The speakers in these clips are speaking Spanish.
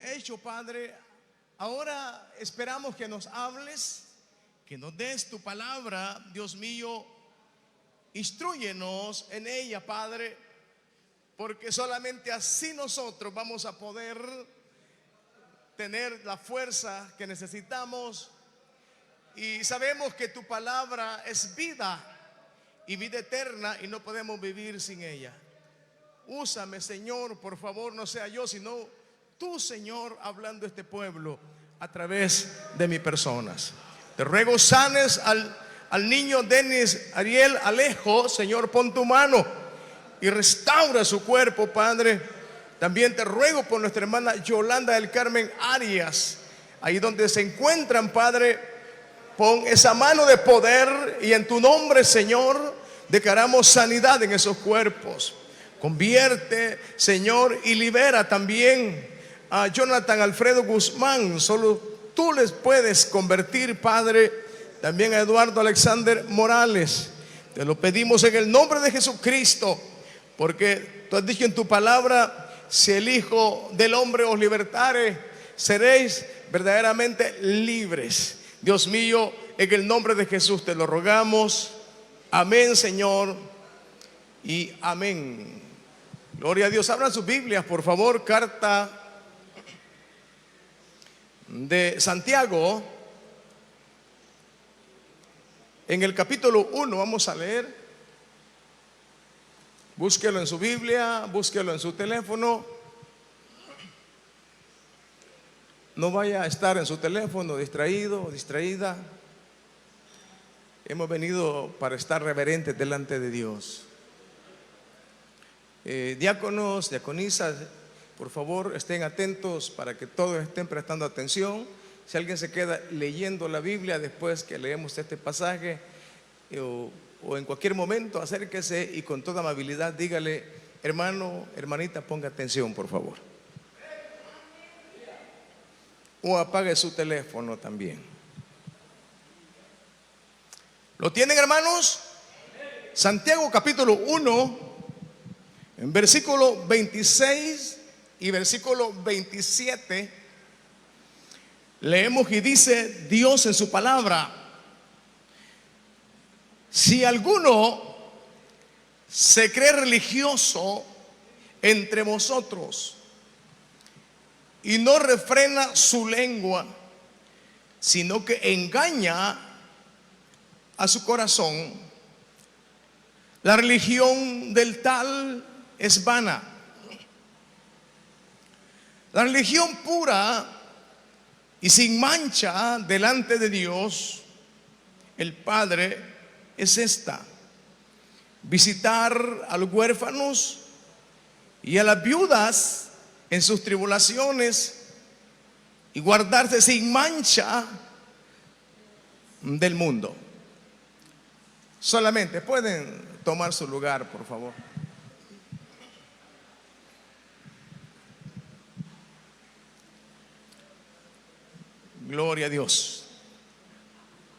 Hecho, Padre, ahora esperamos que nos hables, que nos des tu palabra, Dios mío. Instrúyenos en ella, Padre, porque solamente así nosotros vamos a poder tener la fuerza que necesitamos. Y sabemos que tu palabra es vida y vida eterna, y no podemos vivir sin ella. Úsame, Señor, por favor, no sea yo, sino tú, Señor, hablando a este pueblo a través de mis personas. Te ruego sanes al niño Denis Ariel Alejo, Señor, pon tu mano y restaura su cuerpo, Padre. También te ruego por nuestra hermana Yolanda del Carmen Arias, ahí donde se encuentran, Padre, pon esa mano de poder, y en tu nombre, Señor, declaramos sanidad en esos cuerpos. Convierte, Señor, y libera también a Jonathan Alfredo Guzmán. Solo tú les puedes convertir, Padre. También a Eduardo Alexander Morales. Te lo pedimos en el nombre de Jesucristo, porque tú has dicho en tu palabra: si el Hijo del Hombre os libertare, seréis verdaderamente libres. Dios mío, en el nombre de Jesús te lo rogamos. Amén, Señor, y amén. Gloria a Dios. Abran sus Biblias, por favor. Carta de Santiago, en el capítulo 1 vamos a leer. Búsquelo en su Biblia, búsquelo en su teléfono. No vaya a estar en su teléfono distraído o distraída. Hemos venido para estar reverentes delante de Dios. Diáconos, diaconisas, por favor, estén atentos para que todos estén prestando atención. Si alguien se queda leyendo la Biblia después que leemos este pasaje, o en cualquier momento, acérquese y con toda amabilidad dígale: hermano, hermanita, ponga atención, por favor. O apague su teléfono también. ¿Lo tienen, hermanos? Santiago capítulo 1, en versículo 26 y versículo 27, leemos y dice Dios en su palabra: si alguno se cree religioso entre vosotros y no refrena su lengua, sino que engaña a su corazón, la religión del tal es vana. La religión pura y sin mancha delante de Dios el Padre es esta: visitar a los huérfanos y a las viudas en sus tribulaciones, y guardarse sin mancha del mundo. Solamente pueden tomar su lugar, por favor. Gloria a Dios.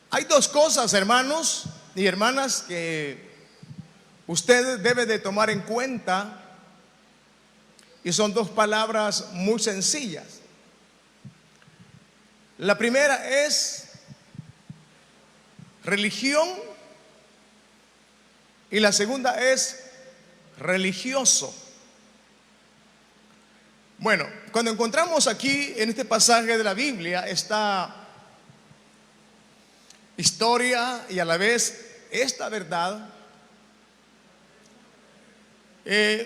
Hay dos cosas, hermanos y hermanas, que ustedes deben de tomar en cuenta, y son dos palabras muy sencillas. La primera es religión y la segunda es religioso. Bueno, cuando encontramos aquí en este pasaje de la Biblia esta historia y a la vez esta verdad,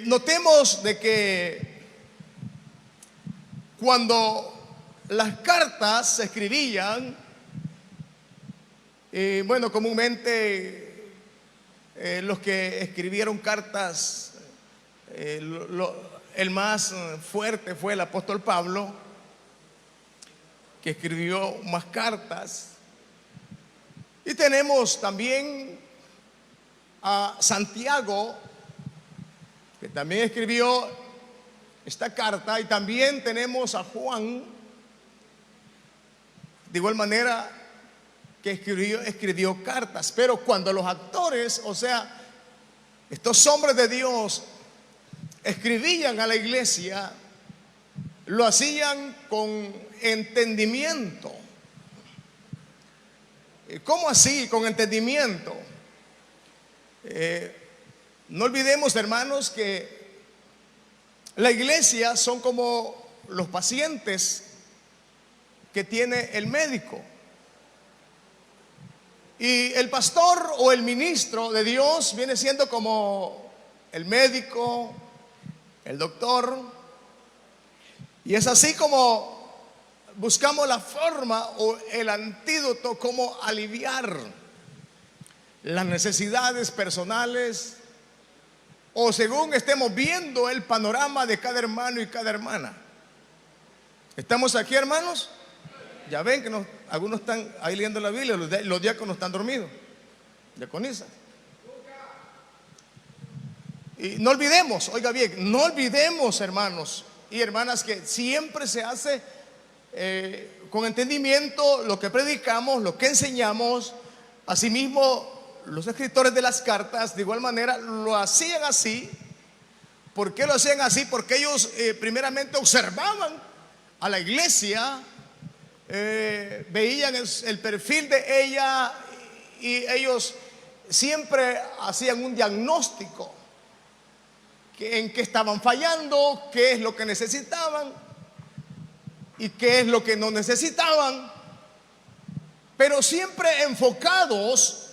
notemos de que cuando las cartas se escribían, bueno, comúnmente los que escribieron cartas, el más fuerte fue el apóstol Pablo, que escribió más cartas. Y tenemos también a Santiago, que también escribió esta carta, y también tenemos a Juan, de igual manera, que escribió cartas. Pero cuando los actores, o sea, estos hombres de Dios, escribían a la iglesia, lo hacían con entendimiento. ¿Cómo así? Con entendimiento. No olvidemos, hermanos, que la iglesia son como los pacientes que tiene el médico. Y el pastor o el ministro de Dios viene siendo como el médico, el doctor. Y es así como buscamos la forma o el antídoto, como aliviar las necesidades personales, o según estemos viendo el panorama de cada hermano y cada hermana. ¿Estamos aquí, hermanos? Ya ven que algunos están ahí leyendo la Biblia, los diáconos están dormidos, diaconisas. Y no olvidemos, oiga bien, no olvidemos, hermanos y hermanas, que siempre se hace con entendimiento lo que predicamos, lo que enseñamos. Asimismo, los escritores de las cartas de igual manera lo hacían así. ¿Por qué lo hacían así? Porque ellos primeramente observaban a la iglesia, veían el perfil de ella, y ellos siempre hacían un diagnóstico en qué estaban fallando, qué es lo que necesitaban y qué es lo que no necesitaban, pero siempre enfocados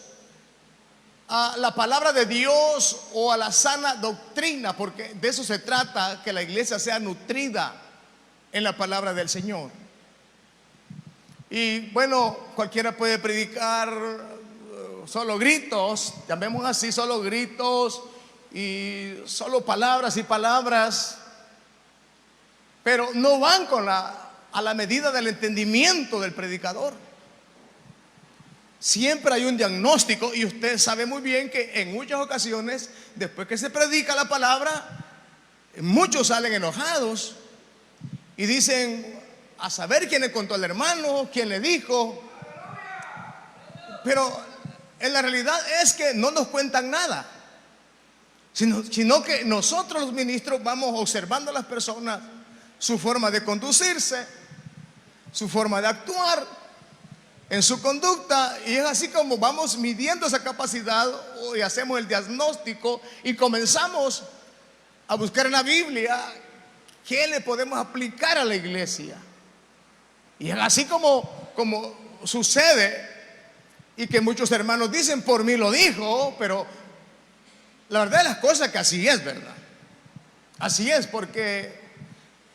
a la palabra de Dios o a la sana doctrina, porque de eso se trata, que la iglesia sea nutrida en la palabra del Señor. Y bueno, cualquiera puede predicar solo gritos, llamemos así, solo gritos y solo palabras y palabras, pero no van a la medida del entendimiento del predicador. Siempre hay un diagnóstico, y usted sabe muy bien que en muchas ocasiones, después que se predica la palabra, muchos salen enojados y dicen: a saber quién le contó al hermano, quién le dijo. Pero en la realidad es que no nos cuentan nada, sino que nosotros los ministros vamos observando a las personas, su forma de conducirse, su forma de actuar, en su conducta, y es así como vamos midiendo esa capacidad y hacemos el diagnóstico y comenzamos a buscar en la Biblia qué le podemos aplicar a la iglesia. Y es así como sucede, y que muchos hermanos dicen: por mí lo dijo. Pero la verdad de las cosas es que así es, ¿verdad? Así es, porque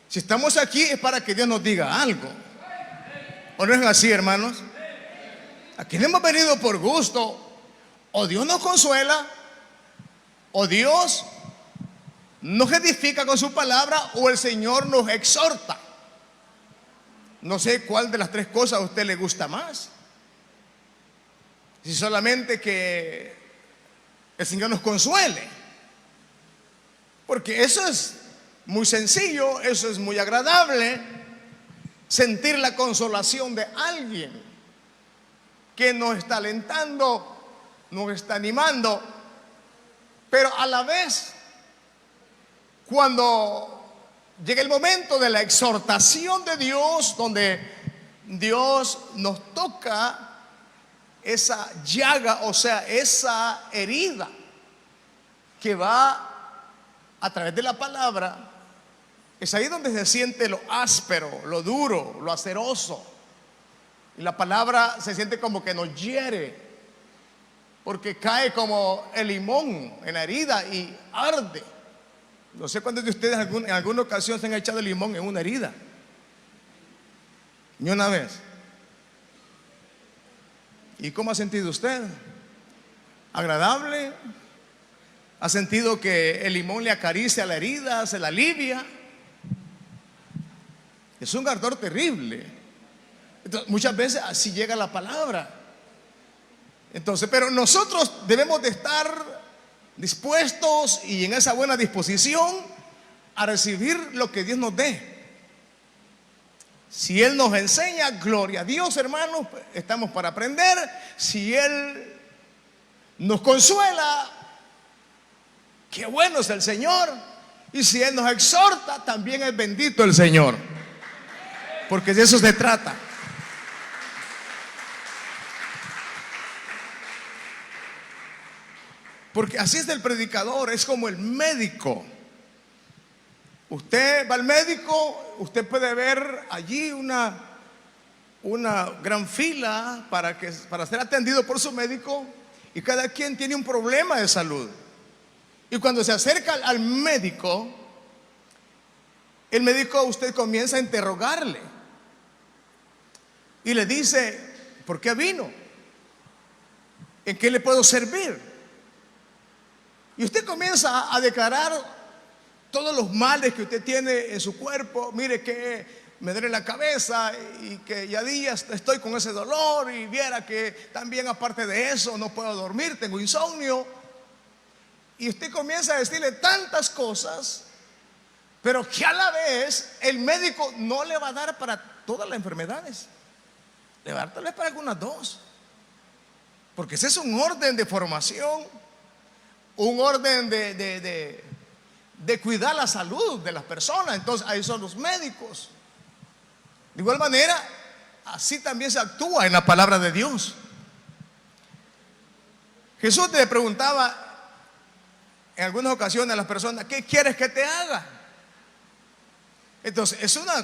si estamos aquí es para que Dios nos diga algo. ¿O no es así, hermanos? Aquí no hemos venido por gusto. O Dios nos consuela, o Dios nos edifica con su palabra, o el Señor nos exhorta. No sé cuál de las tres cosas a usted le gusta más. Si solamente que el Señor nos consuele, porque eso es muy sencillo, eso es muy agradable, sentir la consolación de alguien que nos está alentando, nos está animando. Pero a la vez, cuando llega el momento de la exhortación de Dios, donde Dios nos toca esa llaga, o sea, esa herida que va a través de la palabra, es ahí donde se siente lo áspero, lo duro, lo aceroso. Y la palabra se siente como que nos hiere, porque cae como el limón en la herida y arde. No sé cuántos de ustedes en alguna ocasión se han echado el limón en una herida. Ni una vez. ¿Y cómo ha sentido usted? ¿Agradable? ¿Ha sentido que el limón le acaricia la herida, se la alivia? Es un ardor terrible. Entonces, muchas veces así llega la palabra. Entonces, pero nosotros debemos de estar dispuestos y en esa buena disposición a recibir lo que Dios nos dé. Si Él nos enseña, gloria a Dios, hermanos, estamos para aprender. Si Él nos consuela, qué bueno es el Señor. Y si Él nos exhorta, también es bendito el Señor, porque de eso se trata. Porque así es el predicador, es como el médico. Usted va al médico, usted puede ver allí una gran fila para ser atendido por su médico, y cada quien tiene un problema de salud. Y cuando se acerca al médico, el médico, usted comienza a interrogarle y le dice: ¿por qué vino? ¿En qué le puedo servir? Y usted comienza a declarar todos los males que usted tiene en su cuerpo. Mire que me duele la cabeza y que ya días estoy con ese dolor, y viera que también aparte de eso no puedo dormir, tengo insomnio. Y usted comienza a decirle tantas cosas, pero que a la vez el médico no le va a dar para todas las enfermedades, le va a dar tal vez para algunas dos, porque ese es un orden de formación, un orden de cuidar la salud de las personas. Entonces ahí son los médicos. De igual manera, así también se actúa en la palabra de Dios. Jesús le preguntaba en algunas ocasiones a las personas: ¿qué quieres que te haga? Entonces es una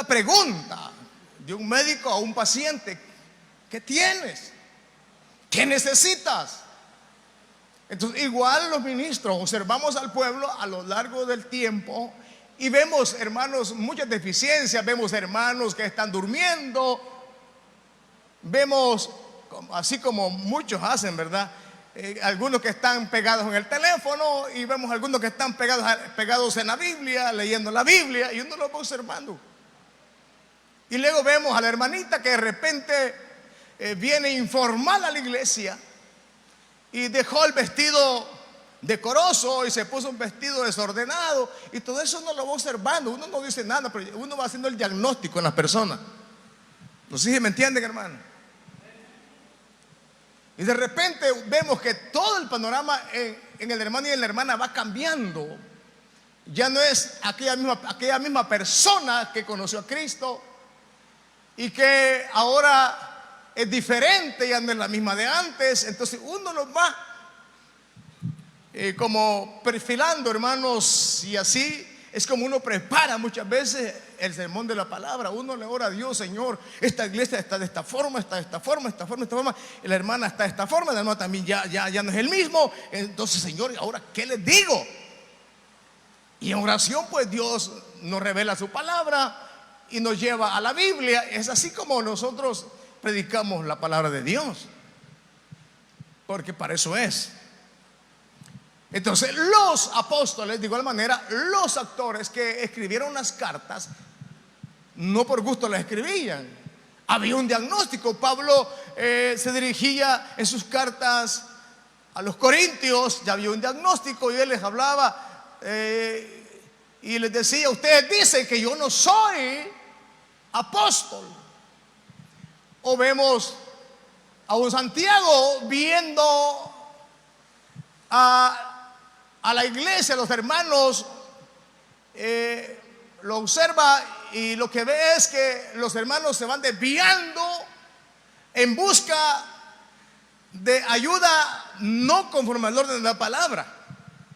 pregunta de un médico a un paciente: ¿qué tienes? ¿Qué necesitas? Entonces igual los ministros observamos al pueblo a lo largo del tiempo y vemos, hermanos, muchas deficiencias. Vemos hermanos que están durmiendo, vemos, así como muchos hacen, ¿verdad? Algunos que están pegados en el teléfono, y vemos algunos que están pegados en la Biblia, leyendo la Biblia, y uno lo va observando. Y luego vemos a la hermanita que de repente viene informal a la iglesia y dejó el vestido decoroso y se puso un vestido desordenado, y todo eso uno lo va observando. Uno no dice nada, pero uno va haciendo el diagnóstico en las personas. No sé si me entienden, hermano. Y de repente vemos que todo el panorama en el hermano y en la hermana va cambiando. Ya no es aquella misma persona que conoció a Cristo y que ahora es diferente, ya no es la misma de antes. Entonces uno los va como perfilando, hermanos, y así es como uno prepara muchas veces el sermón de la palabra. Uno le ora a Dios: Señor, esta iglesia está de esta forma, está de esta forma, esta forma, esta forma. Y la hermana está de esta forma, la hermana también ya no es el mismo. Entonces, Señor, ¿ahora qué les digo? Y en oración, pues Dios nos revela su palabra y nos lleva a la Biblia. Es así como nosotros predicamos la palabra de Dios, porque para eso es. Entonces los apóstoles, de igual manera, los actores que escribieron las cartas, no por gusto las escribían. Había un diagnóstico. Pablo se dirigía en sus cartas a los corintios, ya había un diagnóstico, y él les hablaba y les decía: ustedes dicen que yo no soy apóstol. O vemos a un Santiago viendo a la iglesia, a los hermanos, lo observa, y lo que ve es que los hermanos se van desviando en busca de ayuda no conforme al orden de la palabra.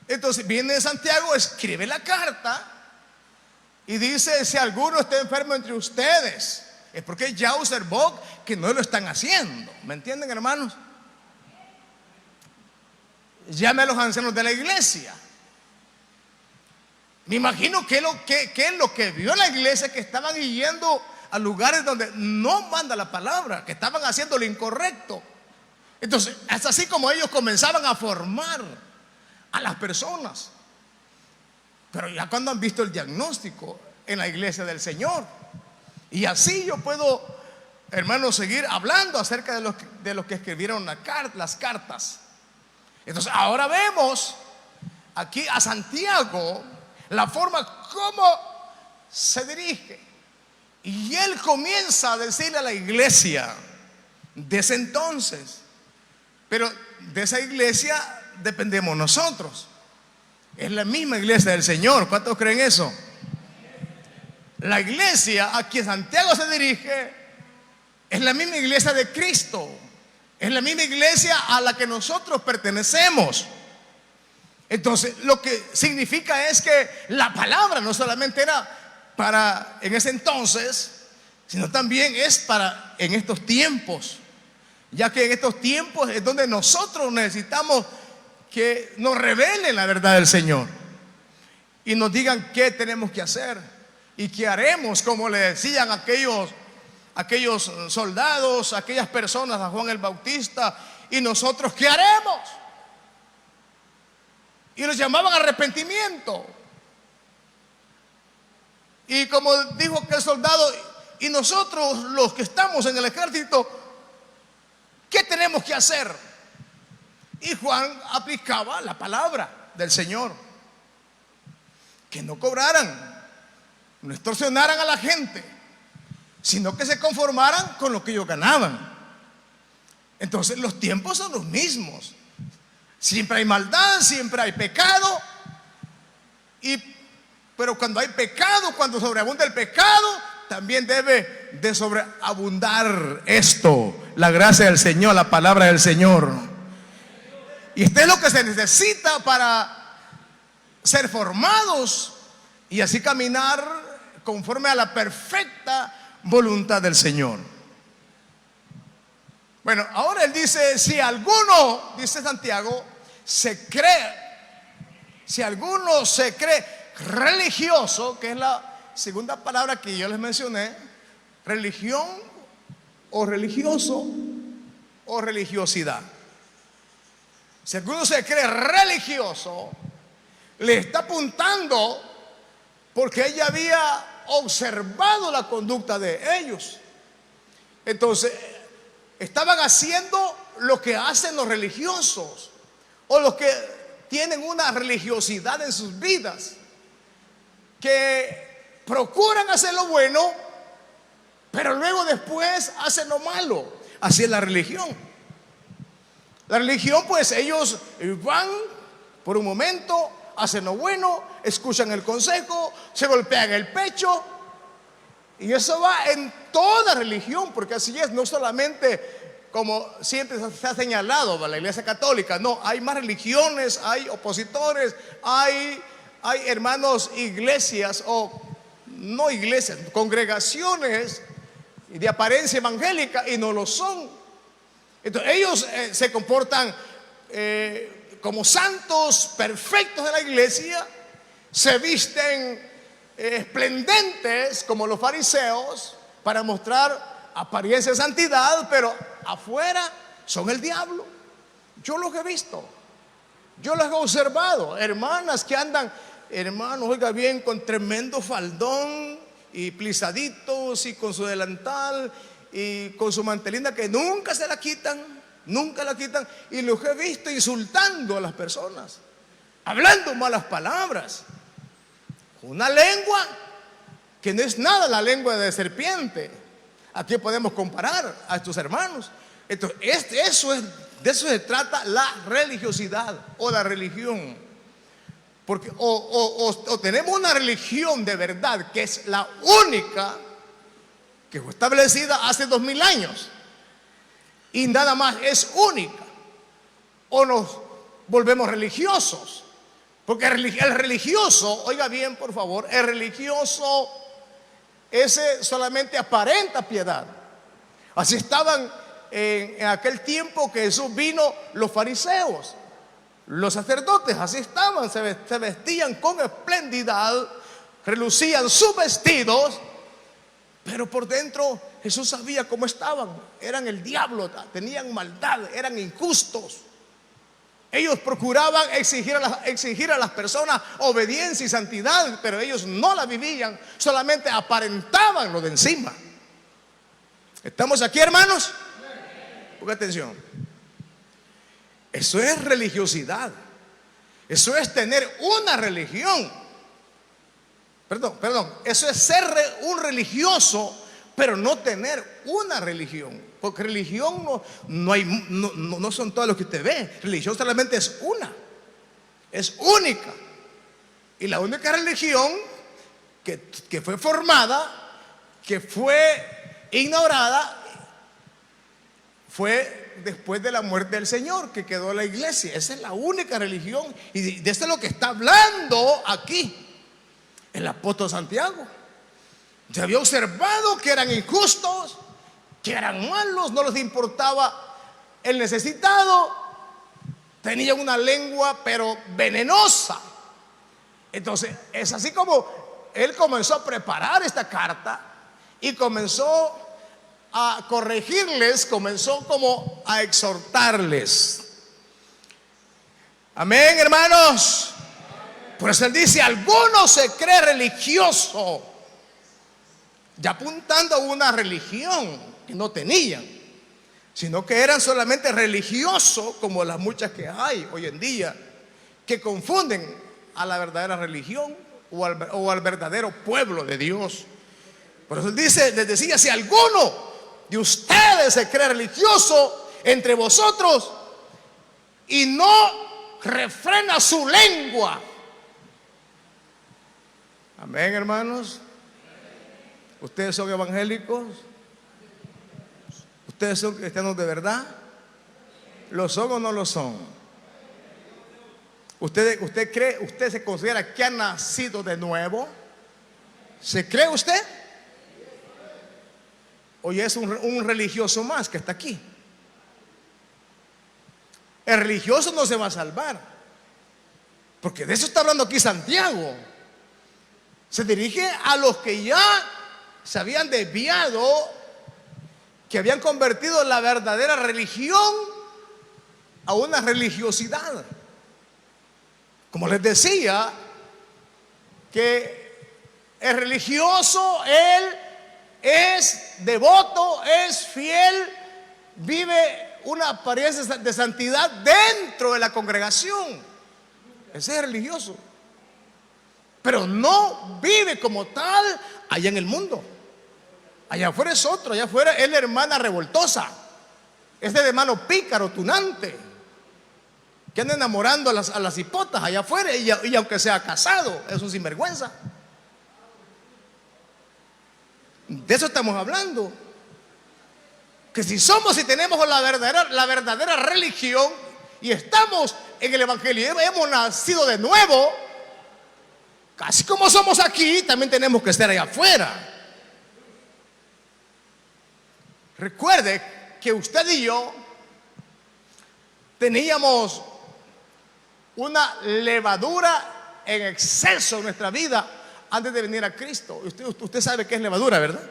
Entonces viene Santiago, escribe la carta y dice: si alguno está enfermo entre ustedes, es porque ya observó que no lo están haciendo. ¿Me entienden, hermanos? Llame a los ancianos de la iglesia. Me imagino que es lo que vio la iglesia, que estaban yendo a lugares donde no manda la palabra, que estaban haciendo lo incorrecto. Entonces es así como ellos comenzaban a formar a las personas. Pero ya cuando han visto el diagnóstico en la iglesia del Señor, y así yo puedo, hermanos, seguir hablando acerca de los que escribieron las cartas. Entonces ahora vemos aquí a Santiago, la forma como se dirige, y él comienza a decirle a la iglesia de ese entonces, pero de esa iglesia dependemos nosotros. Es la misma iglesia del Señor. ¿Cuántos creen eso? La iglesia a quien Santiago se dirige es la misma iglesia de Cristo. Es la misma iglesia a la que nosotros pertenecemos. Entonces, lo que significa es que la palabra no solamente era para en ese entonces, sino también es para en estos tiempos. Ya que en estos tiempos es donde nosotros necesitamos que nos revelen la verdad del Señor y nos digan qué tenemos que hacer y qué haremos, como le decían aquellos soldados, aquellas personas a Juan el Bautista, y nosotros qué haremos. Y los llamaban arrepentimiento. Y como dijo aquel soldado, y nosotros los que estamos en el ejército, ¿qué tenemos que hacer? Y Juan aplicaba la palabra del Señor: que no cobraran, no extorsionaran a la gente, sino que se conformaran con lo que ellos ganaban. Entonces los tiempos son los mismos. Siempre hay maldad, siempre hay pecado. Pero cuando hay pecado, cuando sobreabunda el pecado, también debe de sobreabundar esto: la gracia del Señor, la palabra del Señor. Y esto es lo que se necesita para ser formados y así caminar conforme a la perfecta voluntad del Señor. Bueno, ahora él dice: si alguno, dice Santiago, si alguno se cree religioso, que es la segunda palabra que yo les mencioné, religión o religioso o religiosidad. Si alguno se cree religioso, le está apuntando porque ella había observado la conducta de ellos. Entonces, estaban haciendo lo que hacen los religiosos o los que tienen una religiosidad en sus vidas, que procuran hacer lo bueno, pero luego después hacen lo malo. Así es la religión. La religión, pues ellos van por un momento, hacen lo bueno, escuchan el consejo, se golpean el pecho. Y eso va en toda religión, porque así es, no solamente como siempre se ha señalado la Iglesia Católica. No, hay más religiones, hay opositores, hay hermanos, iglesias o no iglesias, congregaciones de apariencia evangélica y no lo son. Entonces ellos se comportan como santos perfectos de la iglesia, se visten esplendentes como los fariseos para mostrar apariencia de santidad, pero afuera son el diablo. Yo los he visto, yo los he observado, hermanas que andan, hermanos, oiga bien, con tremendo faldón y plisaditos y con su delantal y con su mantelina que nunca se la quitan, nunca la quitan, y los he visto insultando a las personas, hablando malas palabras, una lengua que no es nada la lengua de serpiente. ¿A qué podemos comparar a estos hermanos? Entonces, de eso se trata la religiosidad o la religión. Porque o tenemos una religión de verdad, que es la única que fue establecida hace 2000 años y nada más es única, o nos volvemos religiosos. Porque el religioso, oiga bien por favor, el religioso ese solamente aparenta piedad. Así estaban en aquel tiempo que Jesús vino los fariseos, los sacerdotes, así estaban, se vestían con esplendidad, relucían sus vestidos, pero por dentro Jesús sabía cómo estaban. Eran el diablo, tenían maldad, eran injustos. Ellos procuraban exigir a las personas obediencia y santidad, pero ellos no la vivían, solamente aparentaban lo de encima. ¿Estamos aquí, hermanos? Ponga atención. Eso es religiosidad. Eso es tener una religión. Perdón. Eso es ser un religioso, pero no tener una religión. Porque religión no son todos los que usted ve. Religión solamente es una, es única. Y la única religión que fue formada, que fue ignorada, fue después de la muerte del Señor, que quedó la iglesia. Esa es la única religión. Y de eso es lo que está hablando aquí el apóstol Santiago. Se había observado que eran injustos, que eran malos, no les importaba el necesitado, tenían una lengua pero venenosa. Entonces es así como él comenzó a preparar esta carta y comenzó a corregirles, comenzó como a exhortarles. Amén, hermanos. Por eso él dice: alguno se cree religioso, ya apuntando a una religión que no tenían, sino que eran solamente religiosos, como las muchas que hay hoy en día, que confunden a la verdadera religión o al verdadero pueblo de Dios. Por eso él dice, les decía: si alguno de ustedes se cree religioso entre vosotros y no refrena su lengua. Amén, hermanos. ¿Ustedes son evangélicos? ¿Ustedes son cristianos de verdad? ¿Lo son o no lo son? ¿Usted cree, usted se considera que ha nacido de nuevo? ¿Se cree usted? ¿O ya es un religioso más que está aquí? El religioso no se va a salvar, porque de eso está hablando aquí Santiago. Se dirige a los que ya se habían desviado, que habían convertido la verdadera religión a una religiosidad. Como les decía, que el religioso, él es devoto, es fiel, vive una apariencia de santidad dentro de la congregación. Ese es religioso, pero no vive como tal allá en el mundo. Allá afuera es otro, allá afuera es la hermana revoltosa, es el hermano pícaro, tunante, que anda enamorando a las hipotas allá afuera, y aunque sea casado, es un sinvergüenza. De eso estamos hablando. Que si somos y tenemos la verdadera religión y estamos en el evangelio y hemos nacido de nuevo, casi como somos aquí, también tenemos que estar allá afuera. Recuerde que usted y yo teníamos una levadura en exceso en nuestra vida antes de venir a Cristo. Usted sabe qué es levadura, ¿verdad?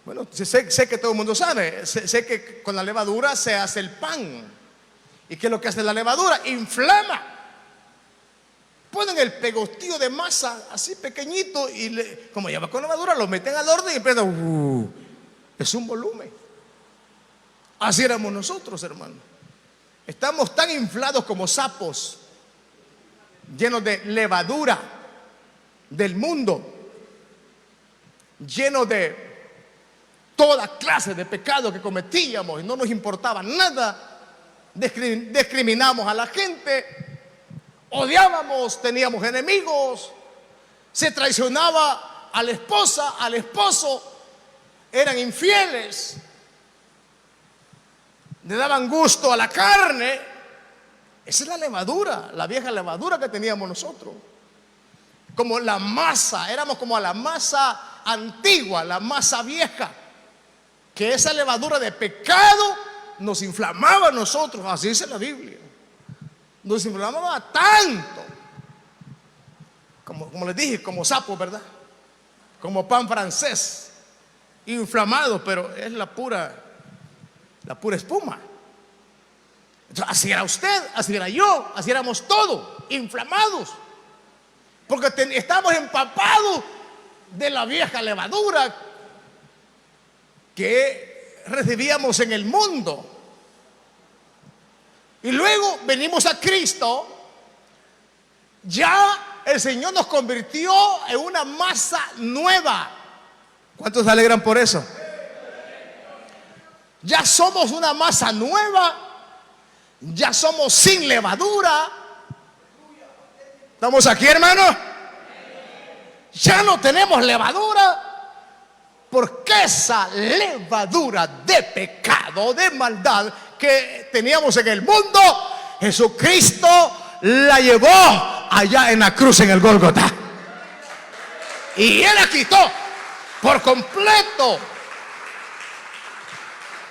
Bueno, sé que todo el mundo sabe. Sé que con la levadura se hace el pan. ¿Y qué es lo que hace la levadura? Inflama. Ponen el pegostillo de masa así pequeñito y como ya va con levadura, lo meten al horno y empiezan. Es un volumen. Así éramos nosotros, hermano. Estamos tan inflados como sapos, llenos de levadura del mundo, llenos de toda clase de pecado que cometíamos y no nos importaba nada. Discriminamos a la gente, odiábamos, teníamos enemigos, se traicionaba a la esposa, al esposo, eran infieles, le daban gusto a la carne. Esa es la levadura, la vieja levadura que teníamos nosotros. Como la masa, éramos como a la masa antigua, la masa vieja, que esa levadura de pecado nos inflamaba a nosotros. Así dice la Biblia. Nos inflamaba tanto, como les dije, como sapos, ¿verdad? Como pan francés, inflamado, pero es la pura espuma. Entonces, así era usted, así era yo, así éramos todos, inflamados, porque estamos empapados de la vieja levadura que recibíamos en el mundo. Y luego venimos a Cristo. Ya el Señor nos convirtió en una masa nueva. ¿Cuántos se alegran por eso? Ya somos una masa nueva. Ya somos sin levadura. ¿Estamos aquí, hermano? Ya no tenemos levadura, porque esa levadura de pecado, de maldad que teníamos en el mundo, Jesucristo la llevó allá en la cruz, en el Gólgota. Y Él la quitó por completo.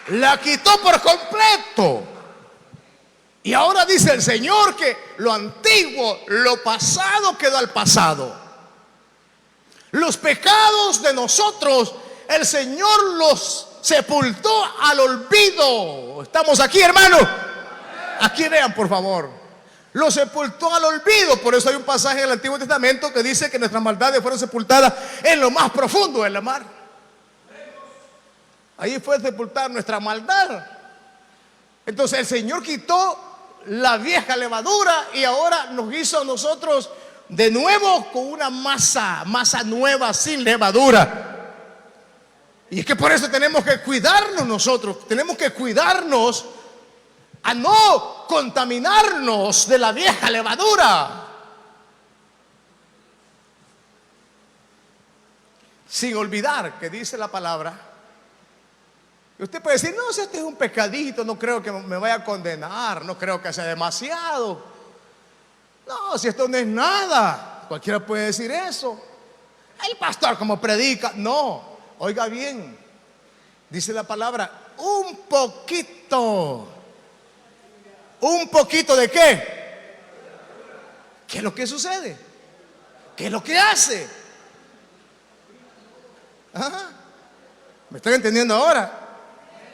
La quitó por completo. Y ahora dice el Señor que lo antiguo, lo pasado quedó al pasado. Los pecados de nosotros, el Señor los sepultó al olvido. ¿Estamos aquí, hermano? Aquí vean, por favor. Lo sepultó al olvido. Por eso hay un pasaje en el Antiguo Testamento que dice que nuestras maldades fueron sepultadas en lo más profundo de la mar. Ahí fue sepultada nuestra maldad. Entonces el Señor quitó la vieja levadura y ahora nos hizo a nosotros de nuevo con una masa nueva, sin levadura. Y es que por eso tenemos que cuidarnos nosotros. Tenemos que cuidarnos a no contaminarnos de la vieja levadura. Sin olvidar que dice la palabra. Y usted puede decir, no, si este es un pecadito, no creo que me vaya a condenar, no creo que sea demasiado. No, si esto no es nada, cualquiera puede decir eso. El pastor como predica, no, oiga bien, dice la palabra, un poquito ¿de qué? ¿Qué es lo que sucede? ¿Qué es lo que hace? Ajá. ¿Me están entendiendo ahora?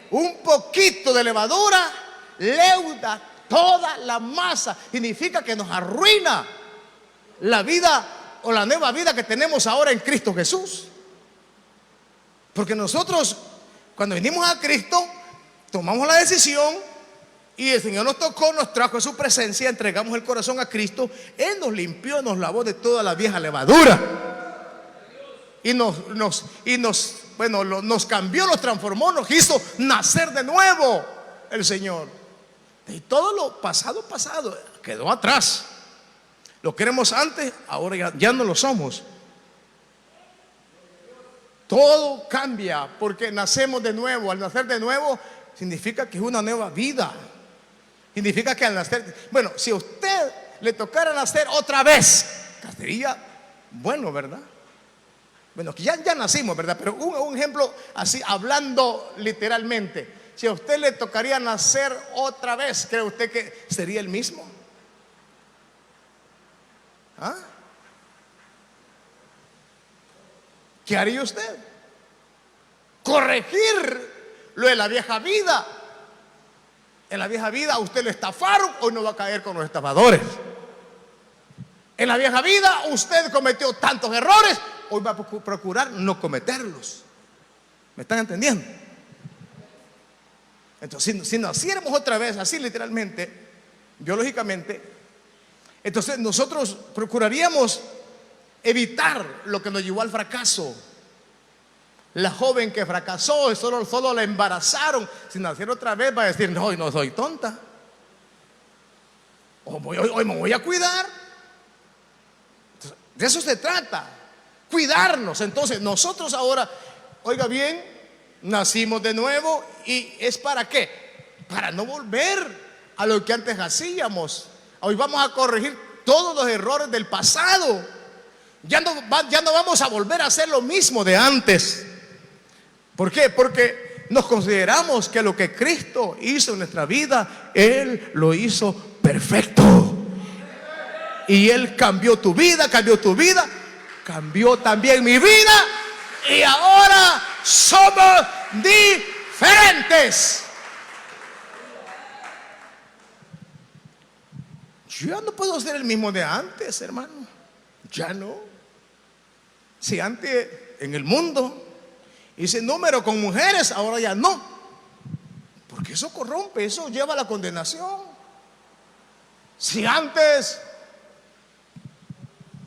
Un poquito de levadura leuda toda la masa. Significa que nos arruina la vida o la nueva vida que tenemos ahora en Cristo Jesús. Porque nosotros, cuando venimos a Cristo, tomamos la decisión y el Señor nos tocó, nos trajo a su presencia, entregamos el corazón a Cristo. Él nos limpió, nos lavó de toda la vieja levadura y nos cambió, nos transformó, nos hizo nacer de nuevo el Señor. Y todo lo pasado quedó atrás. Lo que éramos antes, ahora ya no lo somos. Todo cambia porque nacemos de nuevo. Al nacer de nuevo significa que es una nueva vida. Significa que al nacer, bueno, si a usted le tocara nacer otra vez, sería bueno, ¿verdad? Bueno, que ya nacimos, ¿verdad? Pero un ejemplo así, hablando literalmente. Si a usted le tocaría nacer otra vez, ¿cree usted que sería el mismo? ¿Ah? ¿Qué haría usted? Corregir lo de la vieja vida. En la vieja vida a usted le estafaron, hoy no va a caer con los estafadores. En la vieja vida usted cometió tantos errores, hoy va a procurar no cometerlos. ¿Me están entendiendo? Entonces, si naciéramos otra vez, así literalmente, biológicamente, entonces nosotros procuraríamos evitar lo que nos llevó al fracaso. La joven que fracasó y solo la embarazaron, si naciera otra vez va a decir, no, hoy no soy tonta. Hoy me voy a cuidar. Entonces, de eso se trata, cuidarnos. Entonces nosotros ahora, oiga bien, nacimos de nuevo. ¿Y es para qué? Para no volver a lo que antes hacíamos. Hoy vamos a corregir todos los errores del pasado. Ya no vamos a volver a hacer lo mismo de antes. ¿Por qué? Porque nos consideramos que lo que Cristo hizo en nuestra vida, Él lo hizo perfecto. Y Él cambió tu vida, cambió también mi vida. Y ahora somos diferentes. Yo ya no puedo ser el mismo de antes, hermano. Ya no. Si antes en el mundo hice número con mujeres, ahora ya no. Porque eso corrompe, eso lleva a la condenación. Si antes,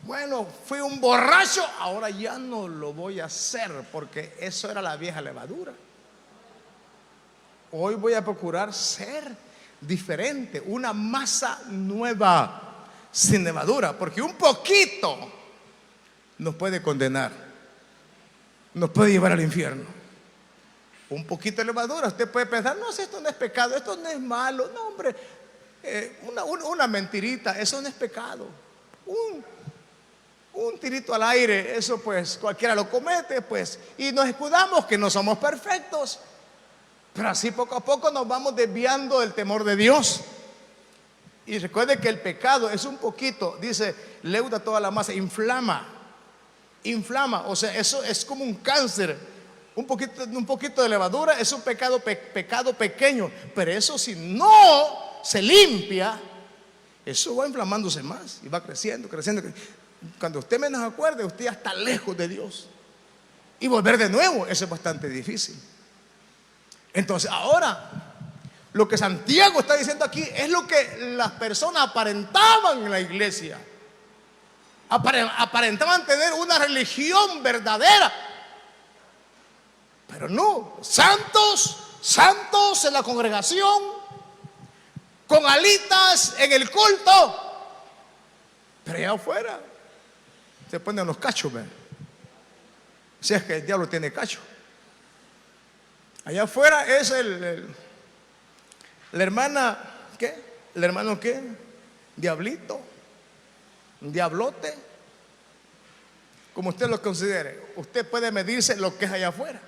bueno, fui un borracho, ahora ya no lo voy a hacer porque eso era la vieja levadura. Hoy voy a procurar ser diferente, una masa nueva. sin levadura, porque un poquito nos puede condenar, nos puede llevar al infierno. Un poquito de levadura, usted puede pensar, no, si esto no es pecado, esto no es malo, no, hombre, una mentirita, eso no es pecado. Un tirito al aire, eso pues cualquiera lo comete, pues, y nos escudamos que no somos perfectos, pero así poco a poco nos vamos desviando del temor de Dios. Y recuerde que el pecado es un poquito, dice, leuda toda la masa, inflama, o sea, eso es como un cáncer. Un poquito de levadura es un pecado pequeño, pero eso si no se limpia, eso va inflamándose más y va creciendo. Cuando usted menos acuerde, usted ya está lejos de Dios, y volver de nuevo, eso es bastante difícil. Entonces ahora, lo que Santiago está diciendo aquí es lo que las personas aparentaban en la iglesia. Aparentaban tener una religión verdadera, pero no, santos en la congregación, con alitas en el culto, pero allá afuera se ponen los cachos, ¿ve? Si es que el diablo tiene cacho. Allá afuera es la hermana, ¿qué? ¿El hermano qué? Diablito, un diablote, como usted lo considere. Usted puede medirse lo que es allá afuera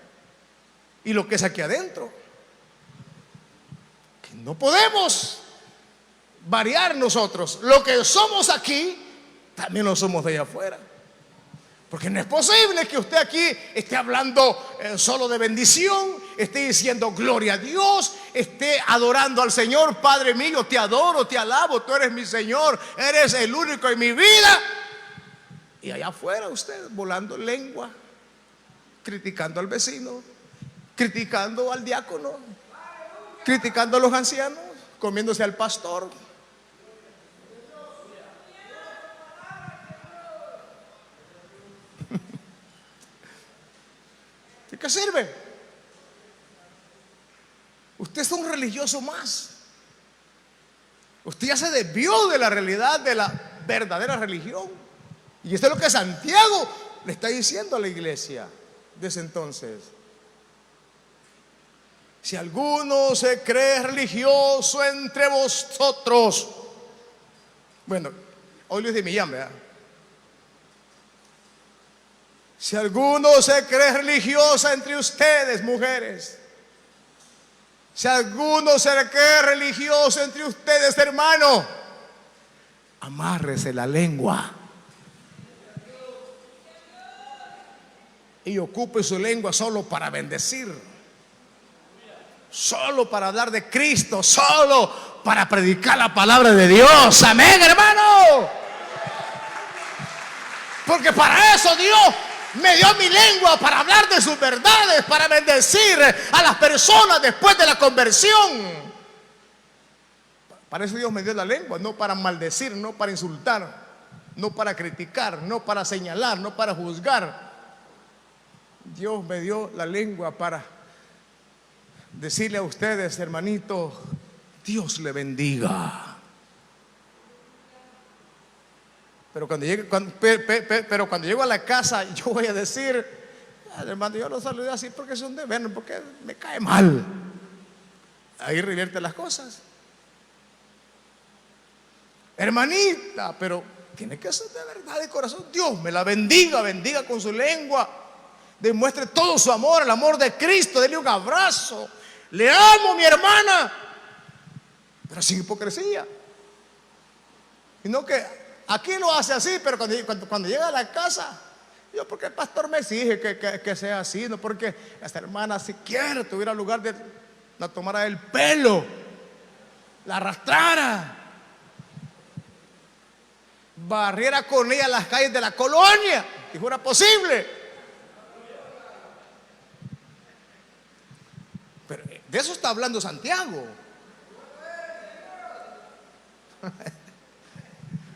y lo que es aquí adentro. Que no podemos variar nosotros. Lo que somos aquí, también lo somos de allá afuera. Porque no es posible que usted aquí esté hablando solo de bendición, esté diciendo gloria a Dios, esté adorando al Señor. Padre mío, te adoro, te alabo, tú eres mi Señor, eres el único en mi vida. Y allá afuera usted volando lengua, criticando al vecino, criticando al diácono, criticando a los ancianos, comiéndose al pastor. ¿De qué sirve? Usted es un religioso más. Usted ya se desvió de la realidad de la verdadera religión. Y esto es lo que Santiago le está diciendo a la iglesia de ese entonces. Si alguno se cree religioso entre vosotros, bueno, hoy Luis de Millán, ¿verdad? Si alguno se cree religiosa entre ustedes, mujeres, si alguno se cree religioso entre ustedes, hermano, amárrese la lengua y ocupe su lengua solo para bendecir, solo para hablar de Cristo, solo para predicar la palabra de Dios. Amén, hermano. Porque para eso Dios me dio mi lengua, para hablar de sus verdades, para bendecir a las personas después de la conversión. Para eso Dios me dio la lengua, no para maldecir, no para insultar, no para criticar, no para señalar, no para juzgar. Dios me dio la lengua para decirle a ustedes, hermanito, Dios le bendiga. Pero cuando llego a la casa, yo voy a decir, hermano, yo lo saludé así porque es un deber, porque me cae mal. Ahí revierte las cosas. Hermanita, pero tiene que ser de verdad de corazón. Dios me la bendiga, bendiga con su lengua. Demuestre todo su amor, el amor de Cristo. Dele un abrazo. Le amo, mi hermana, pero sin hipocresía. Y no que aquí lo hace así, pero cuando llega a la casa, yo, porque el pastor me exige que sea así, no porque esta hermana, si quiere, tuviera lugar de la tomara el pelo, la arrastrara, barriera con ella las calles de la colonia, si fuera posible. Pero de eso está hablando Santiago.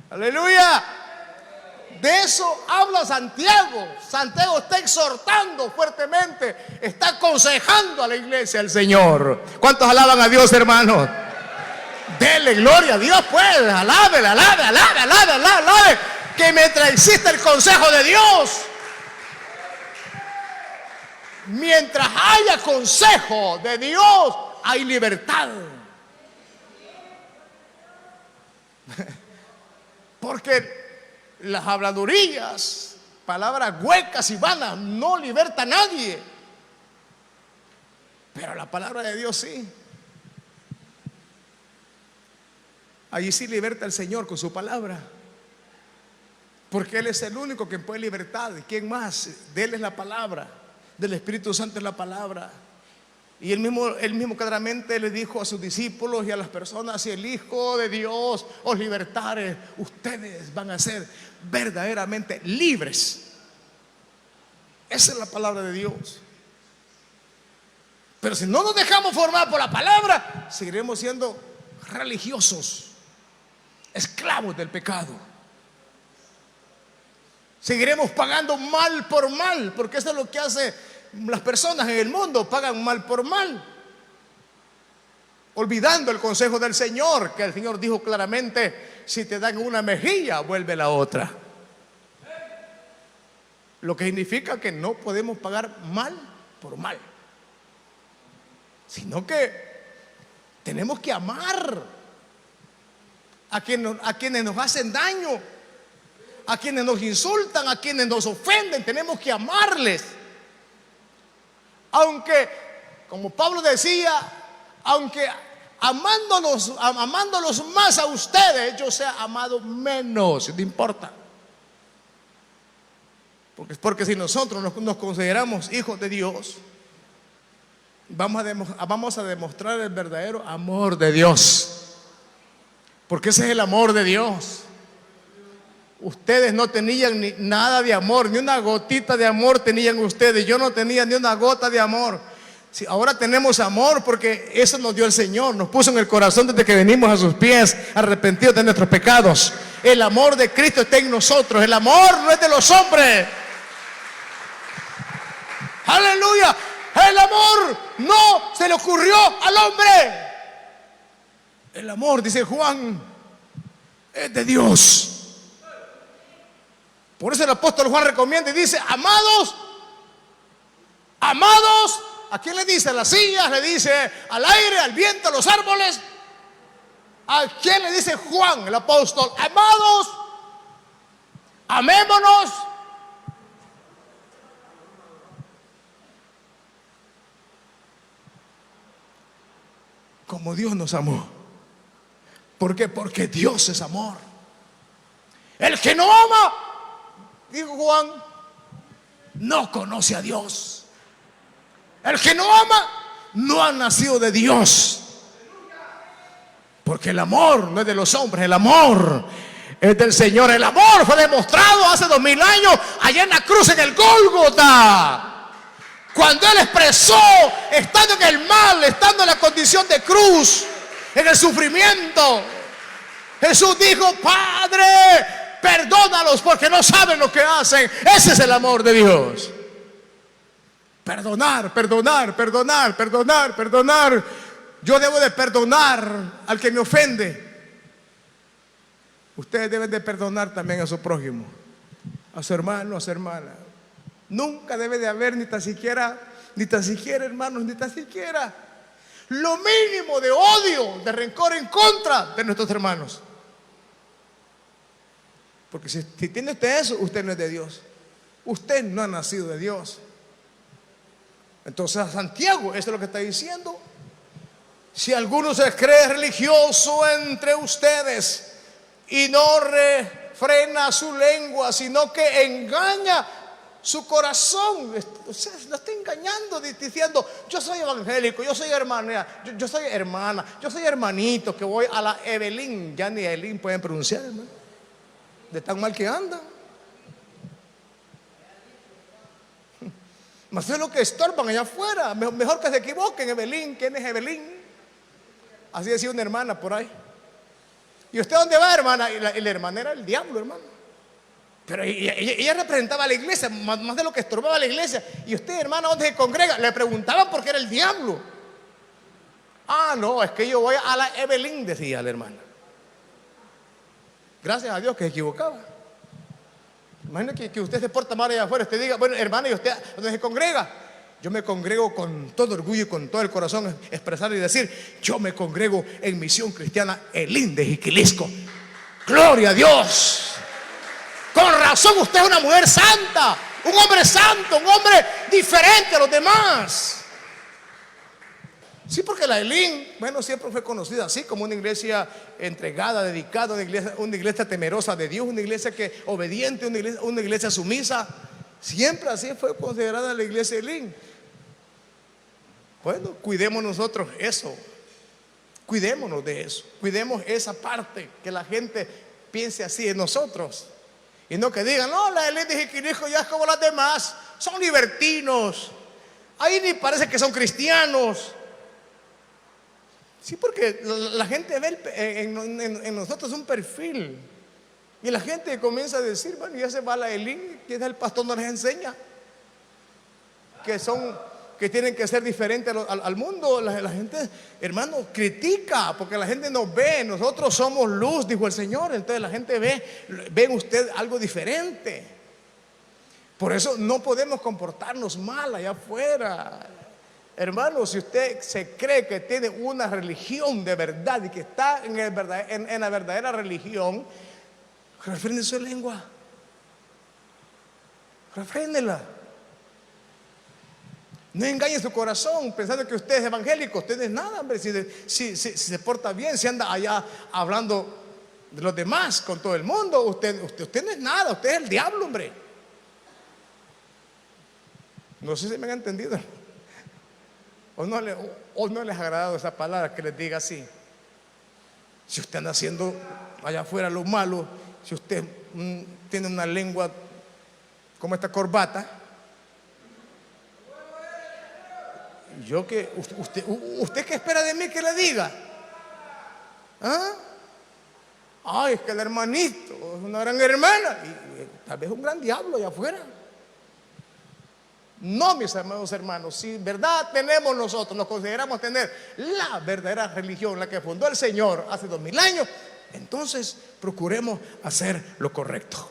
Aleluya. De eso habla Santiago. Santiago está exhortando fuertemente, está aconsejando a la iglesia, al Señor. ¿Cuántos alaban a Dios, hermanos? Dele gloria a Dios, pues. Alabe, alabe, alabe, alabe, alabe, alabe. Que mientras existe el consejo de Dios, mientras haya consejo de Dios, hay libertad. Porque las habladurías, palabras huecas y vanas, no liberta a nadie. Pero la palabra de Dios sí. Allí sí liberta el Señor con su palabra. Porque Él es el único que puede libertar. ¿Quién más? De Él es la palabra. Del Espíritu Santo es la palabra. Y él mismo claramente le dijo a sus discípulos y a las personas: si el Hijo de Dios os libertare, ustedes van a ser verdaderamente libres. Esa es la palabra de Dios. Pero si no nos dejamos formar por la palabra, seguiremos siendo religiosos, esclavos del pecado. Seguiremos pagando mal por mal, porque eso es lo que hacen las personas en el mundo: pagan mal por mal, olvidando el consejo del Señor, que el Señor dijo claramente: si te dan una mejilla, vuelve la otra. Lo que significa que no podemos pagar mal por mal, sino que tenemos que amar a quienes nos hacen daño, a quienes nos insultan, a quienes nos ofenden. Tenemos que amarles. Aunque, como Pablo decía, aunque amándolos más a ustedes, yo sea amado menos, no importa. Porque si nosotros nos consideramos hijos de Dios, vamos a demostrar el verdadero amor de Dios. Porque ese es el amor de Dios. Ustedes no tenían ni nada de amor, ni una gotita de amor tenían ustedes. Yo no tenía ni una gota de amor. Sí, ahora tenemos amor porque eso nos dio el Señor. Nos puso en el corazón desde que venimos a sus pies, arrepentidos de nuestros pecados. El amor de Cristo está en nosotros. El amor no es de los hombres. Aleluya. El amor no se le ocurrió al hombre. El amor, dice Juan, es de Dios. Por eso el apóstol Juan recomienda y dice: amados, amados. ¿A quién le dice? ¿A las sillas? ¿Le dice al aire, al viento, a los árboles? ¿A quién le dice Juan el apóstol? Amados, amémonos. Como Dios nos amó. ¿Por qué? Porque Dios es amor. El que no ama, dijo Juan, no conoce a Dios. El que no ama no ha nacido de Dios. Porque el amor no es de los hombres, el amor es del Señor. El amor fue demostrado hace 2000 años allá en la cruz, en el Gólgota. Cuando Él expresó, estando en el mal, estando en la condición de cruz, en el sufrimiento, Jesús dijo: Padre, perdónalos porque no saben lo que hacen. Ese es el amor de Dios. Perdonar, perdonar, perdonar, perdonar, perdonar. Yo debo de perdonar al que me ofende. Ustedes deben de perdonar también a su prójimo, a su hermano, a su hermana. Nunca debe de haber ni tan siquiera, hermanos, ni tan siquiera lo mínimo de odio, de rencor en contra de nuestros hermanos. Porque si tiene usted eso, usted no es de Dios. Usted no ha nacido de Dios. Entonces a Santiago, eso es lo que está diciendo. Si alguno se cree religioso entre ustedes y no refrena su lengua, sino que engaña su corazón, o sea, lo está engañando diciendo: yo soy evangélico, yo soy hermana, yo soy hermana, yo soy hermanito, que voy a la Evelyn. Ya ni Evelyn pueden pronunciar, hermano, de tan mal que anda. Más es lo que estorban allá afuera. Mejor que se equivoquen. Evelyn, ¿quién es Evelyn? Así decía una hermana por ahí. ¿Y usted dónde va, hermana? Y la hermana era el diablo, hermano. Pero ella representaba a la iglesia, más de lo que estorbaba a la iglesia. ¿Y usted, hermana, dónde se congrega? Le preguntaban porque era el diablo. Ah, no, es que yo voy a la Evelyn, decía la hermana. Gracias a Dios que se equivocaba. Imagínate que usted se porta mal allá afuera, usted diga, bueno, hermano, ¿y usted dónde se congrega? Yo me congrego con todo orgullo y con todo el corazón, expresar y decir, yo me congrego en Misión Cristiana Elín de Jiquilisco. Gloria a Dios. Con razón usted es una mujer santa, un hombre santo, un hombre diferente a los demás. Sí, porque la Elín, bueno, siempre fue conocida así como una iglesia entregada, dedicada, una iglesia temerosa de Dios, una iglesia que obediente, una iglesia sumisa. Siempre así fue considerada la iglesia Elín. Bueno, cuidemos nosotros eso, cuidémonos de eso, cuidemos esa parte, que la gente piense así de nosotros y no que digan, no, la Elín de Jiquilisco ya es como las demás, son libertinos, ahí ni parece que son cristianos. Sí, porque la gente ve en nosotros un perfil. Y la gente comienza a decir, bueno, ya se va la Elín, que el pastor nos les enseña que tienen que ser diferentes al mundo. La gente, hermano, critica, porque la gente nos ve, nosotros somos luz, dijo el Señor. Entonces la gente ve en usted algo diferente. Por eso no podemos comportarnos mal allá afuera. Hermano, si usted se cree que tiene una religión de verdad y que está en la verdadera religión, refrene su lengua, refrénela. No engañe su corazón pensando que usted es evangélico. Usted no es nada, hombre. Si se porta bien, si anda allá hablando de los demás con todo el mundo, usted no es nada, usted es el diablo, hombre. No sé si me han entendido. O no les ha agradado esa palabra que les diga así. Si usted anda haciendo allá afuera lo malo, si usted tiene una lengua como esta corbata, ¿usted qué espera de mí que le diga? ¿Ah? Ay, es que el hermanito es una gran hermana y tal vez un gran diablo allá afuera. No, mis amados hermanos, si verdad tenemos nosotros, nos consideramos tener la verdadera religión, la que fundó el Señor hace 2000 años, entonces procuremos hacer lo correcto.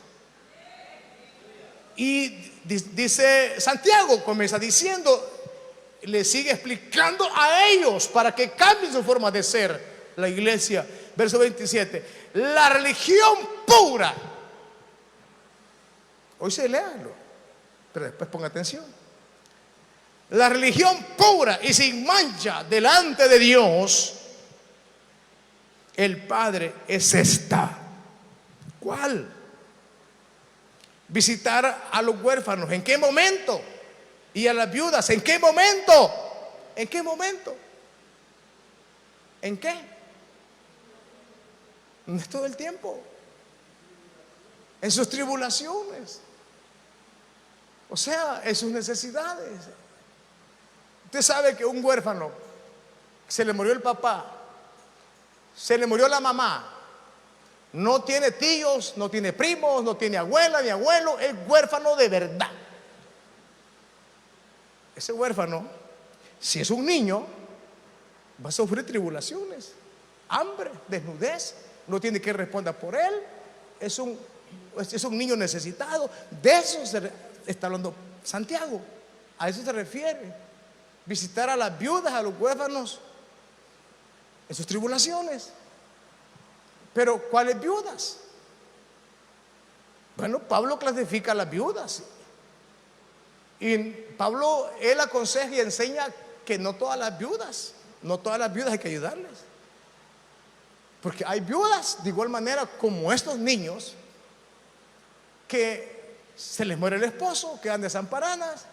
Y dice Santiago, comienza diciendo, le sigue explicando a ellos para que cambien su forma de ser la iglesia. Verso 27, la religión pura. Hoy se léalo, pero después ponga atención. La religión pura y sin mancha delante de Dios, el Padre, es esta. ¿Cuál? Visitar a los huérfanos. ¿En qué momento? Y a las viudas. ¿En qué momento? ¿En qué momento? ¿En qué? No es todo el tiempo. En sus tribulaciones. O sea, en sus necesidades. Usted sabe que un huérfano, se le murió el papá, se le murió la mamá, no tiene tíos, no tiene primos, no tiene abuela ni abuelo, es huérfano de verdad. Ese huérfano, si es un niño, va a sufrir tribulaciones, hambre, desnudez, no tiene quien responda por él, es un niño necesitado. De eso se está hablando Santiago, a eso se refiere. Visitar a las viudas, a los huérfanos en sus tribulaciones. Pero ¿cuáles viudas? Bueno, Pablo clasifica a las viudas. Y Pablo, él aconseja y enseña que no todas las viudas hay que ayudarles. Porque hay viudas de igual manera como estos niños que se les muere el esposo, quedan desamparadas.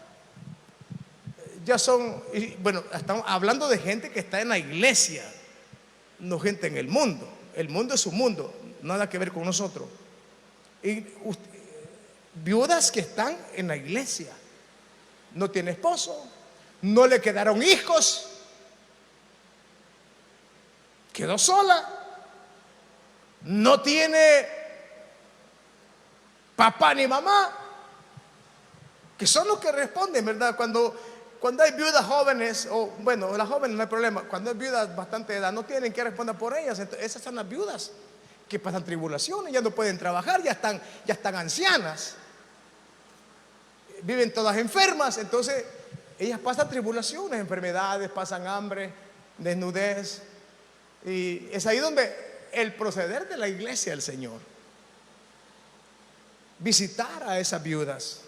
Ya son, bueno, estamos hablando de gente que está en la iglesia, no gente en el mundo. El mundo es su mundo, nada que ver con nosotros. Y viudas que están en la iglesia, no tiene esposo, no le quedaron hijos, quedó sola, no tiene papá ni mamá, que son los que responden, ¿verdad? Cuando cuando hay viudas jóvenes, o bueno, las jóvenes no hay problema, cuando hay viudas bastante de edad, no tienen que responder por ellas. Entonces, esas son las viudas que pasan tribulaciones, ya no pueden trabajar, ya están ancianas, viven todas enfermas. Entonces ellas pasan tribulaciones, enfermedades, pasan hambre, desnudez. Y es ahí donde el proceder de la iglesia del Señor, visitar a esas viudas,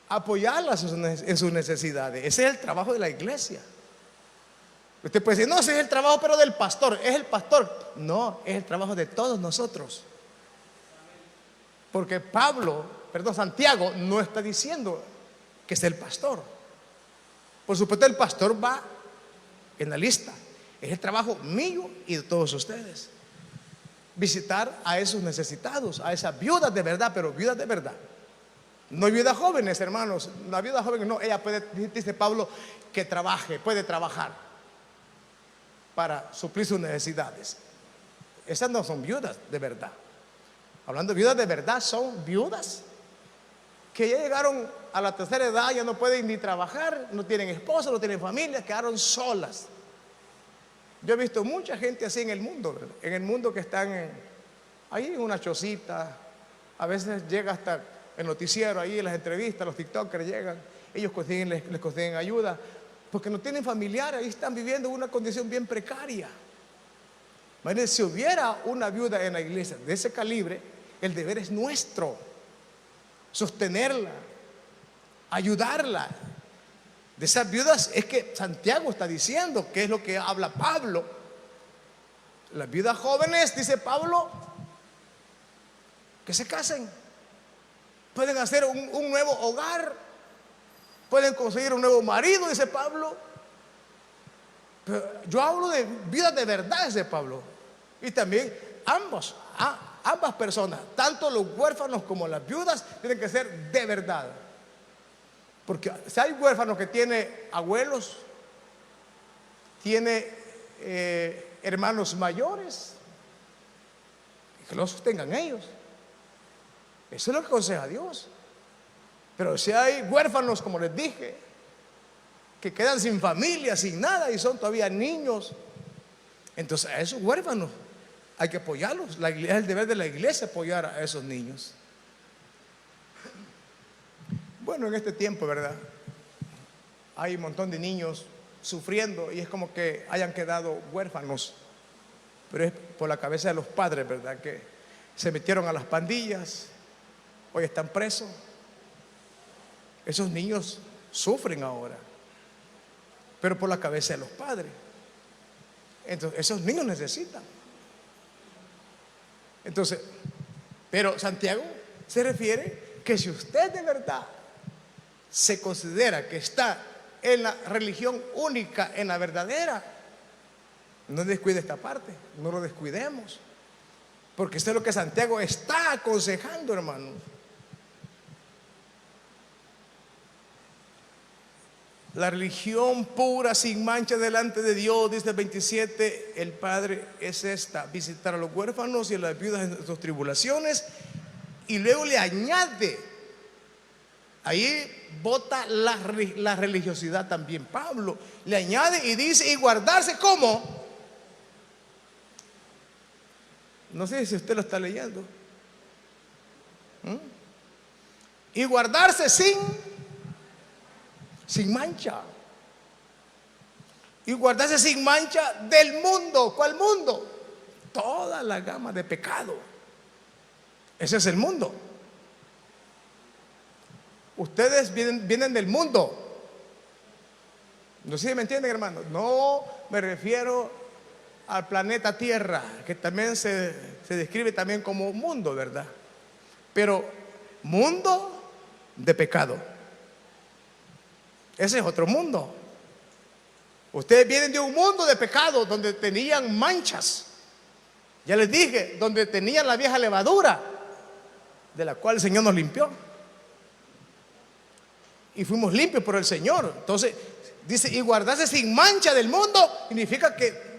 apoyarlas en sus necesidades. Ese es el trabajo de la iglesia. Usted puede decir, no, ese es el trabajo pero del pastor. ¿Es el pastor? No, es el trabajo de todos nosotros. Porque Santiago no está diciendo que es el pastor. Por supuesto, el pastor va en la lista. Es el trabajo mío y de todos ustedes. Visitar a esos necesitados, a esas viudas de verdad, pero viudas de verdad. No viudas jóvenes, hermanos. La viuda joven no, ella puede, dice Pablo, que trabaje, puede trabajar para suplir sus necesidades. Esas no son viudas de verdad. Hablando de viudas de verdad, son viudas que ya llegaron a la tercera edad, ya no pueden ni trabajar, no tienen esposo, no tienen familia, quedaron solas. Yo he visto mucha gente así en el mundo, ¿verdad? En el mundo que están ahí en una chocita. A veces llega hasta el noticiero, ahí en las entrevistas, los tiktokers llegan, ellos les consiguen ayuda, porque no tienen familiares, ahí están viviendo una condición bien precaria. Imagínense, si hubiera una viuda en la iglesia de ese calibre, el deber es nuestro, sostenerla, ayudarla. De esas viudas es que Santiago está diciendo, que es lo que habla Pablo. Las viudas jóvenes, dice Pablo, que se casen, pueden hacer un nuevo hogar, pueden conseguir un nuevo marido, dice Pablo. Pero yo hablo de viudas de verdad, dice Pablo. Y también ambas personas, tanto los huérfanos como las viudas, tienen que ser de verdad. Porque si hay huérfanos que tienen abuelos, tiene hermanos mayores, que los sostengan ellos. Eso es lo que aconseja Dios. Pero si hay huérfanos, como les dije, que quedan sin familia, sin nada y son todavía niños, entonces a esos huérfanos hay que apoyarlos. Es el deber de la iglesia apoyar a esos niños. Bueno, en este tiempo, ¿verdad? Hay un montón de niños sufriendo y es como que hayan quedado huérfanos, pero es por la cabeza de los padres, ¿verdad? Que se metieron a las pandillas, hoy están presos. Esos niños sufren ahora, pero por la cabeza de los padres. Entonces, esos niños necesitan. Entonces, pero Santiago se refiere que si usted de verdad se considera que está en la religión única, en la verdadera, no descuide esta parte, no lo descuidemos, porque esto es lo que Santiago está aconsejando, hermanos. La religión pura, sin mancha delante de Dios, dice el 27, el Padre, es esta: visitar a los huérfanos y a las viudas en sus tribulaciones. Y luego le añade, ahí bota la religiosidad también Pablo, le añade y dice, y guardarse ¿cómo? No sé si usted lo está leyendo. Y guardarse sin mancha. Y guardarse sin mancha del mundo. ¿Cuál mundo? Toda la gama de pecado. Ese es el mundo. Ustedes vienen del mundo. No sé si me entienden, hermano. No me refiero al planeta Tierra, que también se describe también como mundo, ¿verdad? Pero mundo de pecado. Ese es otro mundo. Ustedes vienen de un mundo de pecado donde tenían manchas. Ya les dije, donde tenían la vieja levadura, de la cual el Señor nos limpió. Y fuimos limpios por el Señor. Entonces, dice, y guardarse sin mancha del mundo, significa que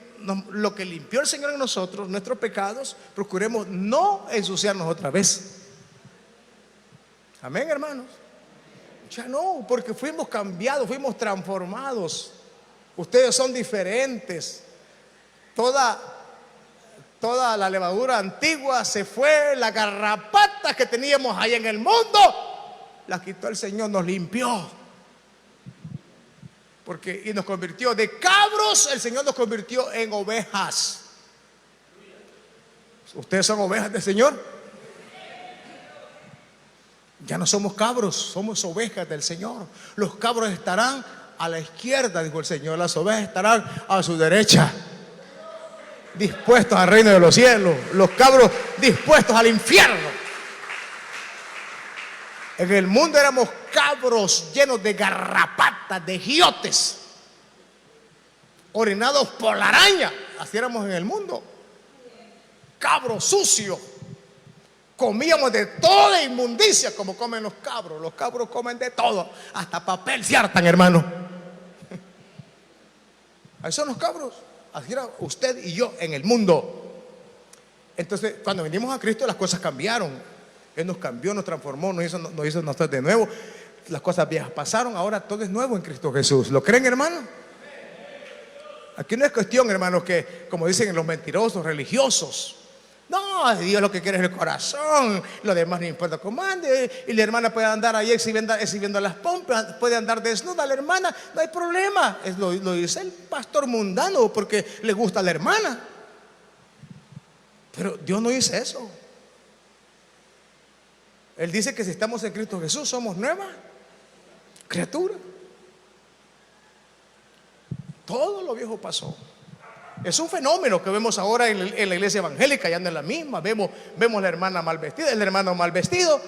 lo que limpió el Señor en nosotros, nuestros pecados, procuremos no ensuciarnos otra vez. Amén, hermanos. Ya no, porque fuimos cambiados, fuimos transformados. Ustedes son diferentes. Toda la levadura antigua se fue, las garrapatas que teníamos ahí en el mundo, las quitó el Señor, nos limpió. Y nos convirtió de cabros, el Señor nos convirtió en ovejas. ¿Ustedes son ovejas del Señor? Ya no somos cabros, somos ovejas del Señor. Los cabros estarán a la izquierda, dijo el Señor. Las ovejas estarán a su derecha, dispuestos al reino de los cielos. Los cabros dispuestos al infierno. En el mundo éramos cabros llenos de garrapatas, de giotes, orinados por la araña. Así éramos en el mundo. Cabros sucios. Comíamos de toda inmundicia como comen los cabros. Los cabros comen de todo, hasta papel se hartan, hermano. Ahí son los cabros. Así era usted y yo en el mundo. Entonces, cuando venimos a Cristo, las cosas cambiaron. Él nos cambió, nos transformó, nos hizo nosotros de nuevo. Las cosas viejas pasaron, ahora todo es nuevo en Cristo Jesús. ¿Lo creen, hermano? Aquí no es cuestión, hermano, que como dicen los mentirosos religiosos. No, Dios lo que quiere es el corazón. Lo demás no importa cómo ande. Y la hermana puede andar ahí exhibiendo las pompas, puede andar desnuda la hermana, no hay problema. Lo dice el pastor mundano porque le gusta a la hermana. Pero Dios no dice eso. Él dice que si estamos en Cristo Jesús somos nueva criatura. Todo lo viejo pasó. Es un fenómeno que vemos ahora en la iglesia evangélica, ya no es la misma. Vemos la hermana mal vestida, el hermano mal vestido.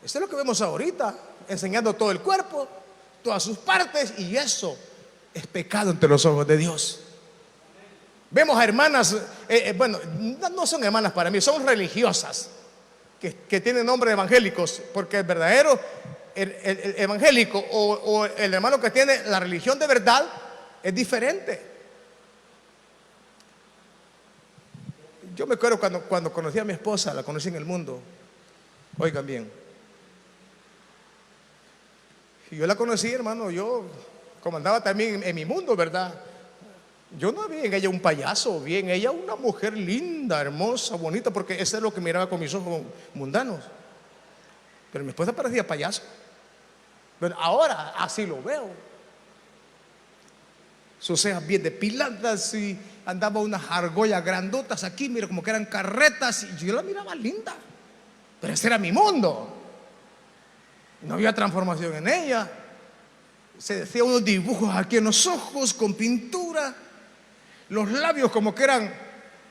Eso es lo que vemos ahorita, enseñando todo el cuerpo, todas sus partes, y eso es pecado ante los ojos de Dios. Vemos a hermanas, bueno, no son hermanas para mí, son religiosas, que tienen nombre de evangélicos, porque el verdadero el evangélico o el hermano que tiene la religión de verdad es diferente. Yo me acuerdo cuando conocí a mi esposa, la conocí en el mundo. Oigan bien. Y yo la conocí, hermano, yo como andaba también en mi mundo, ¿verdad? Yo no vi en ella un payaso, vi en ella una mujer linda, hermosa, bonita, porque eso es lo que miraba con mis ojos mundanos. Pero mi esposa parecía payaso. Pero ahora así lo veo. Sus cejas bien depiladas y andaba unas argollas grandotas aquí, mira, como que eran carretas, y yo la miraba linda. Pero ese era mi mundo. No había transformación en ella. Se hacía unos dibujos aquí en los ojos con pintura. Los labios como que eran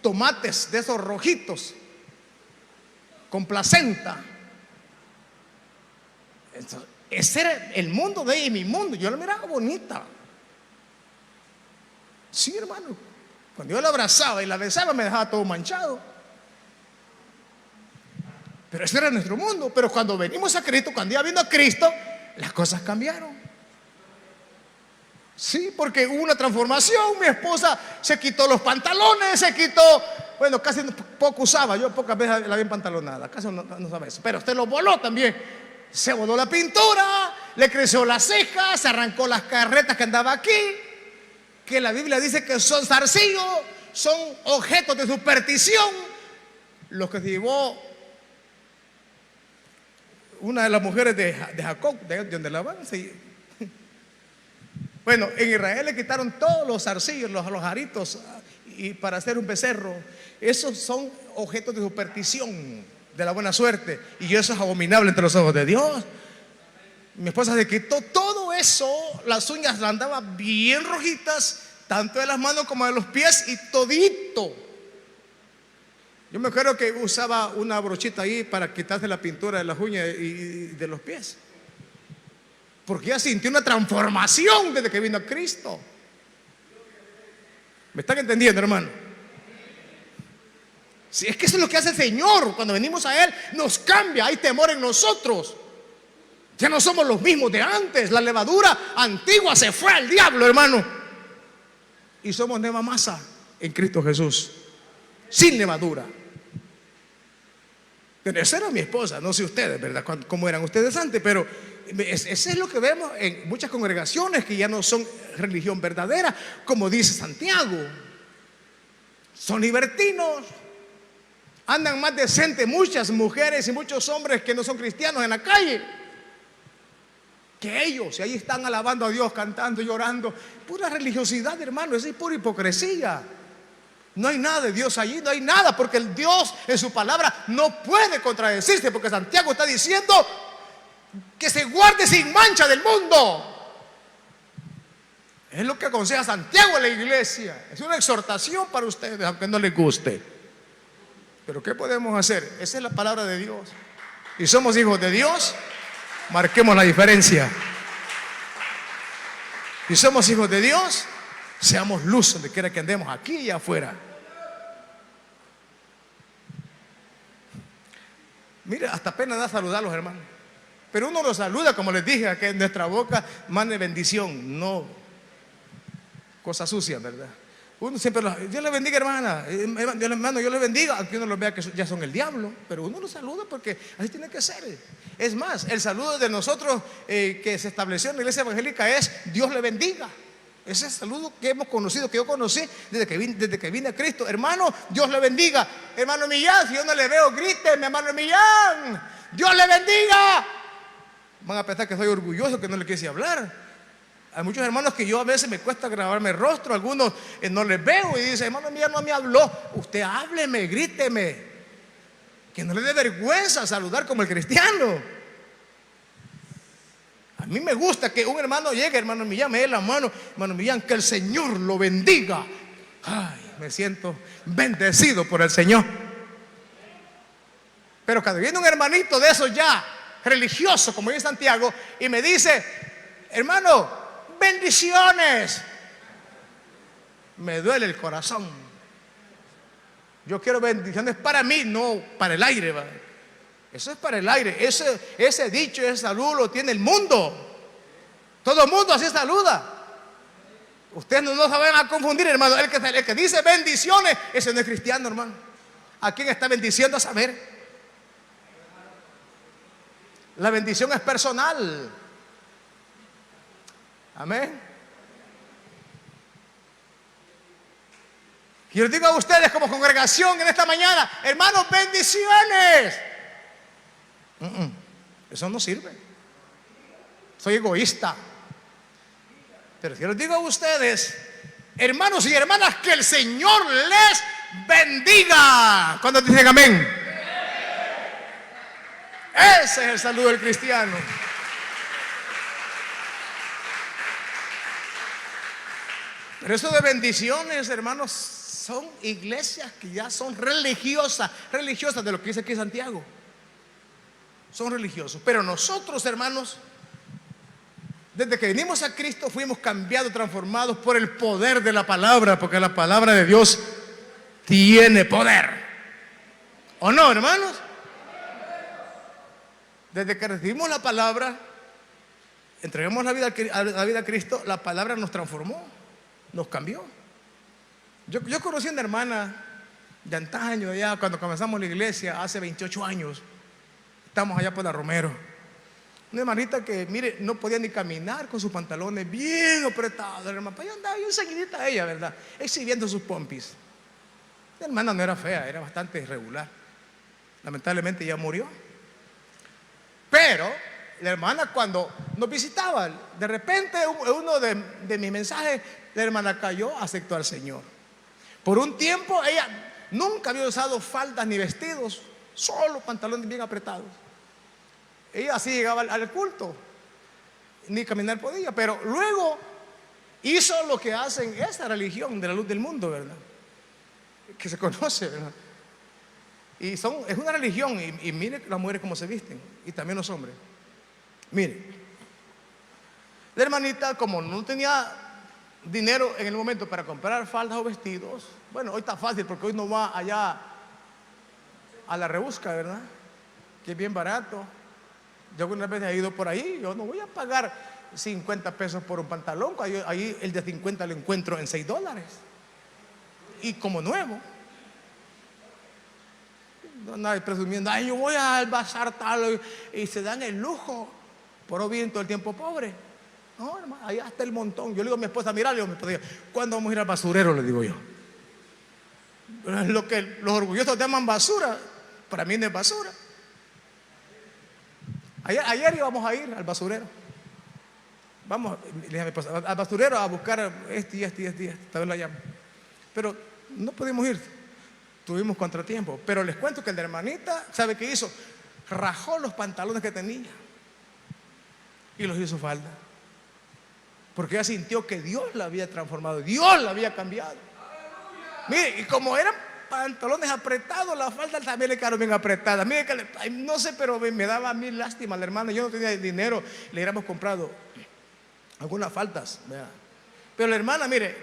tomates de esos rojitos, con placenta. Entonces, ese era el mundo de ella y mi mundo. Yo la miraba bonita. Sí, hermano. Cuando yo la abrazaba y la besaba me dejaba todo manchado. Pero ese era nuestro mundo. Pero cuando venimos a Cristo, cuando ya vino a Cristo, las cosas cambiaron. Sí, porque hubo una transformación. Mi esposa se quitó los pantalones, se quitó, bueno, casi poco usaba. Yo pocas veces la vi empantalonada, casi no sabe eso. Pero usted lo voló también. Se voló la pintura, le creció las cejas, se arrancó las carretas que andaba aquí, que la Biblia dice que son zarcillos, son objetos de superstición. Los que se llevó una de las mujeres de Jacob, de donde la van. Bueno, en Israel le quitaron todos los zarcillos, los aritos, y para hacer un becerro. Esos son objetos de superstición, de la buena suerte, y eso es abominable entre los ojos de Dios. Mi esposa se quitó todo eso, las uñas la andaban bien rojitas, tanto de las manos como de los pies, y todito. Yo me acuerdo que usaba una brochita ahí para quitarse la pintura de las uñas y de los pies, porque ella sintió una transformación desde que vino a Cristo. ¿Me están entendiendo, hermano? Si es que eso es lo que hace el Señor. Cuando venimos a Él nos cambia, hay temor en nosotros. Ya no somos los mismos de antes. La levadura antigua se fue al diablo, hermano, y somos nueva masa en Cristo Jesús, sin levadura. Pero esa era mi esposa, no sé ustedes, ¿verdad? Cómo eran ustedes antes, pero ese es lo que vemos en muchas congregaciones que ya no son religión verdadera, como dice Santiago. Son libertinos, andan más decentes muchas mujeres y muchos hombres que no son cristianos en la calle que ellos, y ahí están alabando a Dios, cantando, llorando. Pura religiosidad, hermano, esa es pura hipocresía. No hay nada de Dios allí, no hay nada, porque el Dios en su palabra no puede contradecirse, porque Santiago está diciendo que se guarde sin mancha del mundo. Es lo que aconseja Santiago a la iglesia. Es una exhortación para ustedes, aunque no les guste. Pero ¿qué podemos hacer? Esa es la palabra de Dios. Y somos hijos de Dios, marquemos la diferencia. Si somos hijos de Dios, seamos luz donde quiera que andemos, aquí y afuera. Mire, hasta pena da saludar a los hermanos. Pero uno los saluda, como les dije, que en nuestra boca mande bendición, no cosa sucia, ¿verdad? Uno siempre Dios le bendiga, hermana, hermano, Dios le bendiga, aunque uno los vea que ya son el diablo, pero uno los saluda porque así tiene que ser. Es más, el saludo de nosotros que se estableció en la iglesia evangélica es Dios le bendiga. Ese saludo que hemos conocido, que yo conocí desde que vine a Cristo. Hermano, Dios le bendiga. Hermano Millán, si yo no le veo, gríteme, hermano Millán, Dios le bendiga. Van a pensar que soy orgulloso, que no le quise hablar. Hay muchos hermanos que yo a veces me cuesta grabarme el rostro, algunos no les veo y dicen, hermano Millán no me habló. Usted hábleme, gríteme, que no le dé vergüenza saludar como el cristiano. A mí me gusta que un hermano llegue, hermano Millán, me dé la mano, hermano Millán, que el Señor lo bendiga. Ay, me siento bendecido por el Señor. Pero cuando viene un hermanito de esos ya religioso, como dice Santiago, y me dice, hermano, bendiciones, me duele el corazón. Yo quiero bendiciones para mí, no para el aire, ¿va? Eso es para el aire. Ese dicho, ese saludo lo tiene el mundo. Todo el mundo así saluda. Ustedes no se vayan a confundir, hermano. El que dice bendiciones, ese no es cristiano, hermano. ¿A quién está bendiciendo? A saber. La bendición es personal. Amén. Y les digo a ustedes como congregación en esta mañana, hermanos, bendiciones. Eso no sirve. Soy egoísta. Pero si les digo a ustedes, hermanos y hermanas, que el Señor les bendiga. ¿Cuándo dicen amén? Ese es el saludo del cristiano. Pero eso de bendiciones, hermanos, son iglesias que ya son religiosas de lo que dice aquí Santiago. Son religiosos. Pero nosotros, hermanos, desde que venimos a Cristo fuimos cambiados, transformados por el poder de la palabra, porque la palabra de Dios tiene poder. ¿O no, hermanos? Desde que recibimos la palabra, entregamos la vida a Cristo, la palabra nos transformó, nos cambió. Yo conocí a una hermana de antaño, ya cuando comenzamos la iglesia, hace 28 años. Estamos allá por la Romero. Una hermanita que, mire, no podía ni caminar con sus pantalones bien apretados, hermano. Pues yo andaba bien seguidita a ella, ¿verdad? Exhibiendo sus pompis. La hermana no era fea, era bastante irregular. Lamentablemente ya murió. Pero la hermana, cuando nos visitaba, de repente uno de mis mensajes, la hermana cayó, aceptó al Señor. Por un tiempo ella nunca había usado faldas ni vestidos, solo pantalones bien apretados. Ella así llegaba al culto, ni caminar podía, pero luego hizo lo que hacen esa religión de la luz del mundo, ¿verdad? Que se conoce, ¿verdad? Y es una religión, y mire las mujeres cómo se visten, y también los hombres. Mire, la hermanita, como no tenía dinero en el momento para comprar faldas o vestidos, bueno, hoy está fácil porque hoy no va allá a la Rebusca, ¿verdad? Que es bien barato. Yo algunas veces he ido por ahí, yo no voy a pagar 50 pesos por un pantalón, ahí el de 50 lo encuentro en $6 y como nuevo. No, nadie presumiendo, ay, yo voy al bazar tal, y se dan el lujo, por bien todo el tiempo pobre. No, hermano, allá está el montón. Yo le digo a mi esposa, mira, le digo a mi esposa, ¿cuándo vamos a ir al basurero? Le digo yo. Lo que los orgullosos llaman basura, para mí no es basura. Ayer íbamos a ir al basurero. Vamos, le dije a mi esposa, al basurero a buscar este, tal vez la llamo. Pero no pudimos ir, tuvimos contratiempo. Pero les cuento que la hermanita, ¿sabe qué hizo? Rajó los pantalones que tenía y los hizo falda. Porque ella sintió que Dios la había transformado, Dios la había cambiado. Mire, y como eran pantalones apretados, la falda también le quedaron bien apretadas. Mire que no sé, pero me daba a mí lástima la hermana. Yo no tenía dinero, le hubiéramos comprado algunas faldas, ¿verdad? Pero la hermana, mire,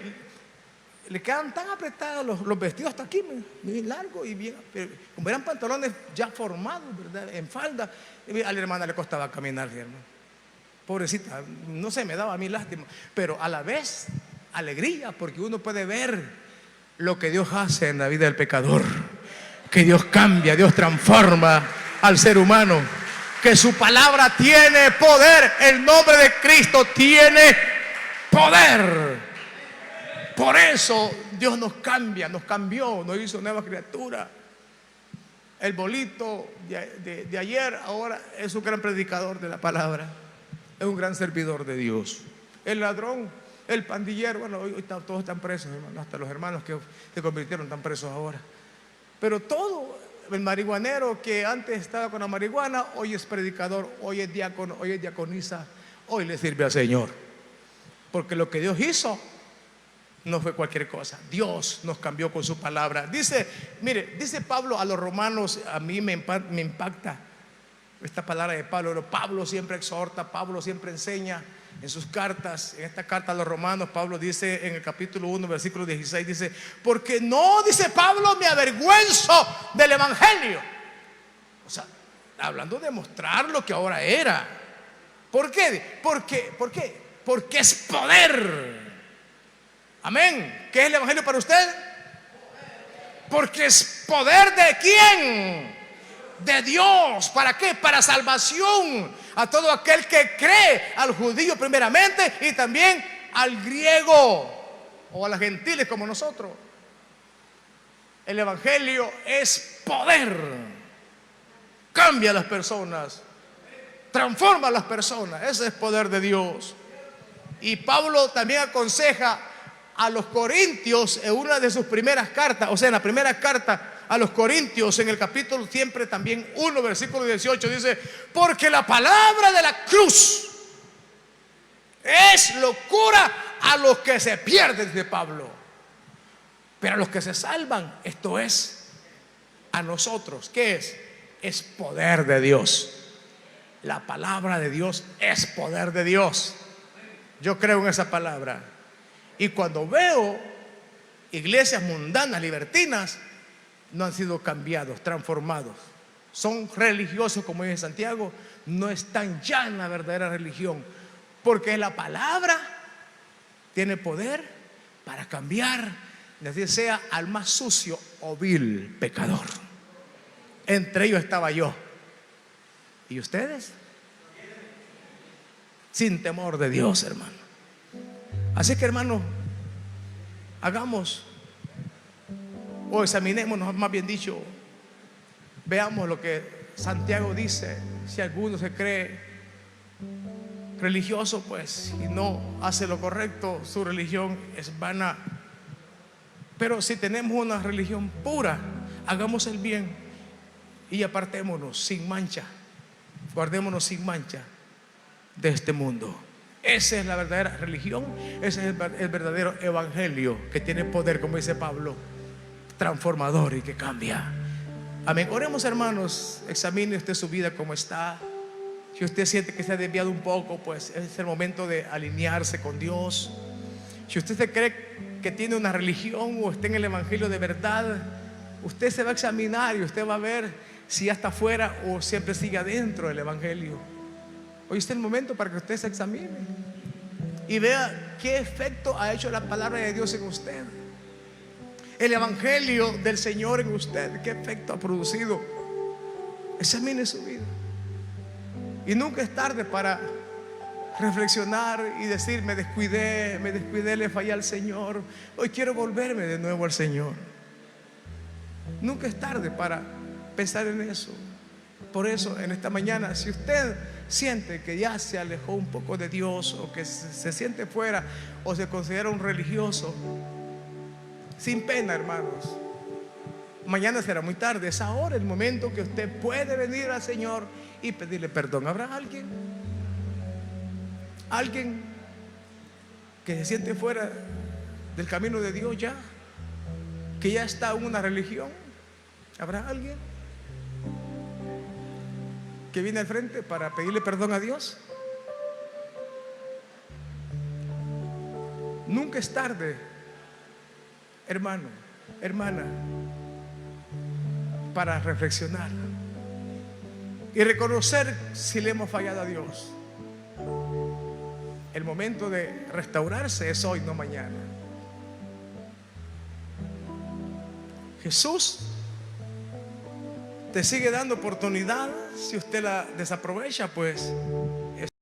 le quedan tan apretados los vestidos hasta aquí, bien largos y bien. Pero como eran pantalones ya formados, ¿verdad? En falda, a la hermana le costaba caminar, hermano. Pobrecita, no sé, me daba a mí lástima, pero a la vez alegría, porque uno puede ver lo que Dios hace en la vida del pecador, que Dios cambia, Dios transforma al ser humano, que su palabra tiene poder, el nombre de Cristo tiene poder. Por eso Dios nos cambia, nos cambió, nos hizo nueva criatura. El bolito de ayer ahora es un gran predicador de la palabra, es un gran servidor de Dios. El ladrón, el pandillero, bueno, hoy todos están presos, hermano, hasta los hermanos que se convirtieron están presos ahora. Pero todo, el marihuanero que antes estaba con la marihuana, hoy es predicador, hoy es diácono, hoy es diaconisa, hoy le sirve al Señor. Porque lo que Dios hizo no fue cualquier cosa. Dios nos cambió con su palabra. Dice, mire, dice Pablo a los romanos, a mí me impacta esta palabra de Pablo. Pero Pablo siempre exhorta, Pablo siempre enseña en sus cartas. En esta carta a los romanos, Pablo dice en el capítulo 1, versículo 16, dice, porque no, dice Pablo, me avergüenzo del evangelio. O sea, hablando de mostrar lo que ahora era. ¿Por qué? ¿Por qué? Porque es poder. Amén. ¿Qué es el evangelio para usted? Porque es poder de ¿quién? De Dios. ¿Para qué? Para salvación a todo aquel que cree, al judío primeramente y también al griego o a los gentiles como nosotros. El evangelio es poder. Cambia a las personas, transforma a las personas. Ese es poder de Dios. Y Pablo también aconseja a los corintios en una de sus primeras cartas, o sea, en la primera carta a los corintios, en el capítulo siempre también 1, versículo 18, dice, porque la palabra de la cruz es locura a los que se pierden, dice Pablo, pero a los que se salvan, esto es a nosotros. ¿Qué es? Es poder de Dios. La palabra de Dios es poder de Dios. Yo creo en esa palabra. Y cuando veo iglesias mundanas, libertinas, no han sido cambiados, transformados. Son religiosos, como dice Santiago, no están ya en la verdadera religión. Porque la palabra tiene poder para cambiar, así sea al más sucio o vil pecador. Entre ellos estaba yo. ¿Y ustedes? Sin temor de Dios, hermano. Así que, hermano, hagamos o examinémonos, más bien dicho, veamos lo que Santiago dice. Si alguno se cree religioso, pues, y no hace lo correcto, su religión es vana. Pero si tenemos una religión pura, hagamos el bien y apartémonos sin mancha, guardémonos sin mancha de este mundo. Esa es la verdadera religión, ese es el verdadero evangelio que tiene poder, como dice Pablo, transformador y que cambia. Amén. Oremos, hermanos. Examine usted su vida como está. Si usted siente que se ha desviado un poco, pues es el momento de alinearse con Dios. Si usted se cree que tiene una religión o está en el evangelio de verdad, usted se va a examinar y usted va a ver si ya está fuera o siempre sigue adentro del evangelio. Hoy está el momento para que usted se examine y vea qué efecto ha hecho la palabra de Dios en usted. el evangelio del Señor en usted, ¿qué efecto ha producido? Examine su vida. Y nunca es tarde para reflexionar y decir: me descuidé, le fallé al Señor, hoy quiero volverme de nuevo al Señor. Nunca es tarde para pensar en eso. Por eso en esta mañana, si usted siente que ya se alejó un poco de Dios, o que se siente fuera, o se considera un religioso, sin pena, hermanos, mañana será muy tarde. Es ahora el momento que usted puede venir al Señor y pedirle perdón. ¿Habrá alguien que se siente fuera del camino de Dios ya, que ya está en una religión? ¿Habrá alguien que viene al frente para pedirle perdón a Dios? Nunca es tarde, hermano, hermana, para reflexionar y reconocer si le hemos fallado a Dios. El momento de restaurarse es hoy, no mañana. Jesús te sigue dando oportunidad. Si usted la desaprovecha, pues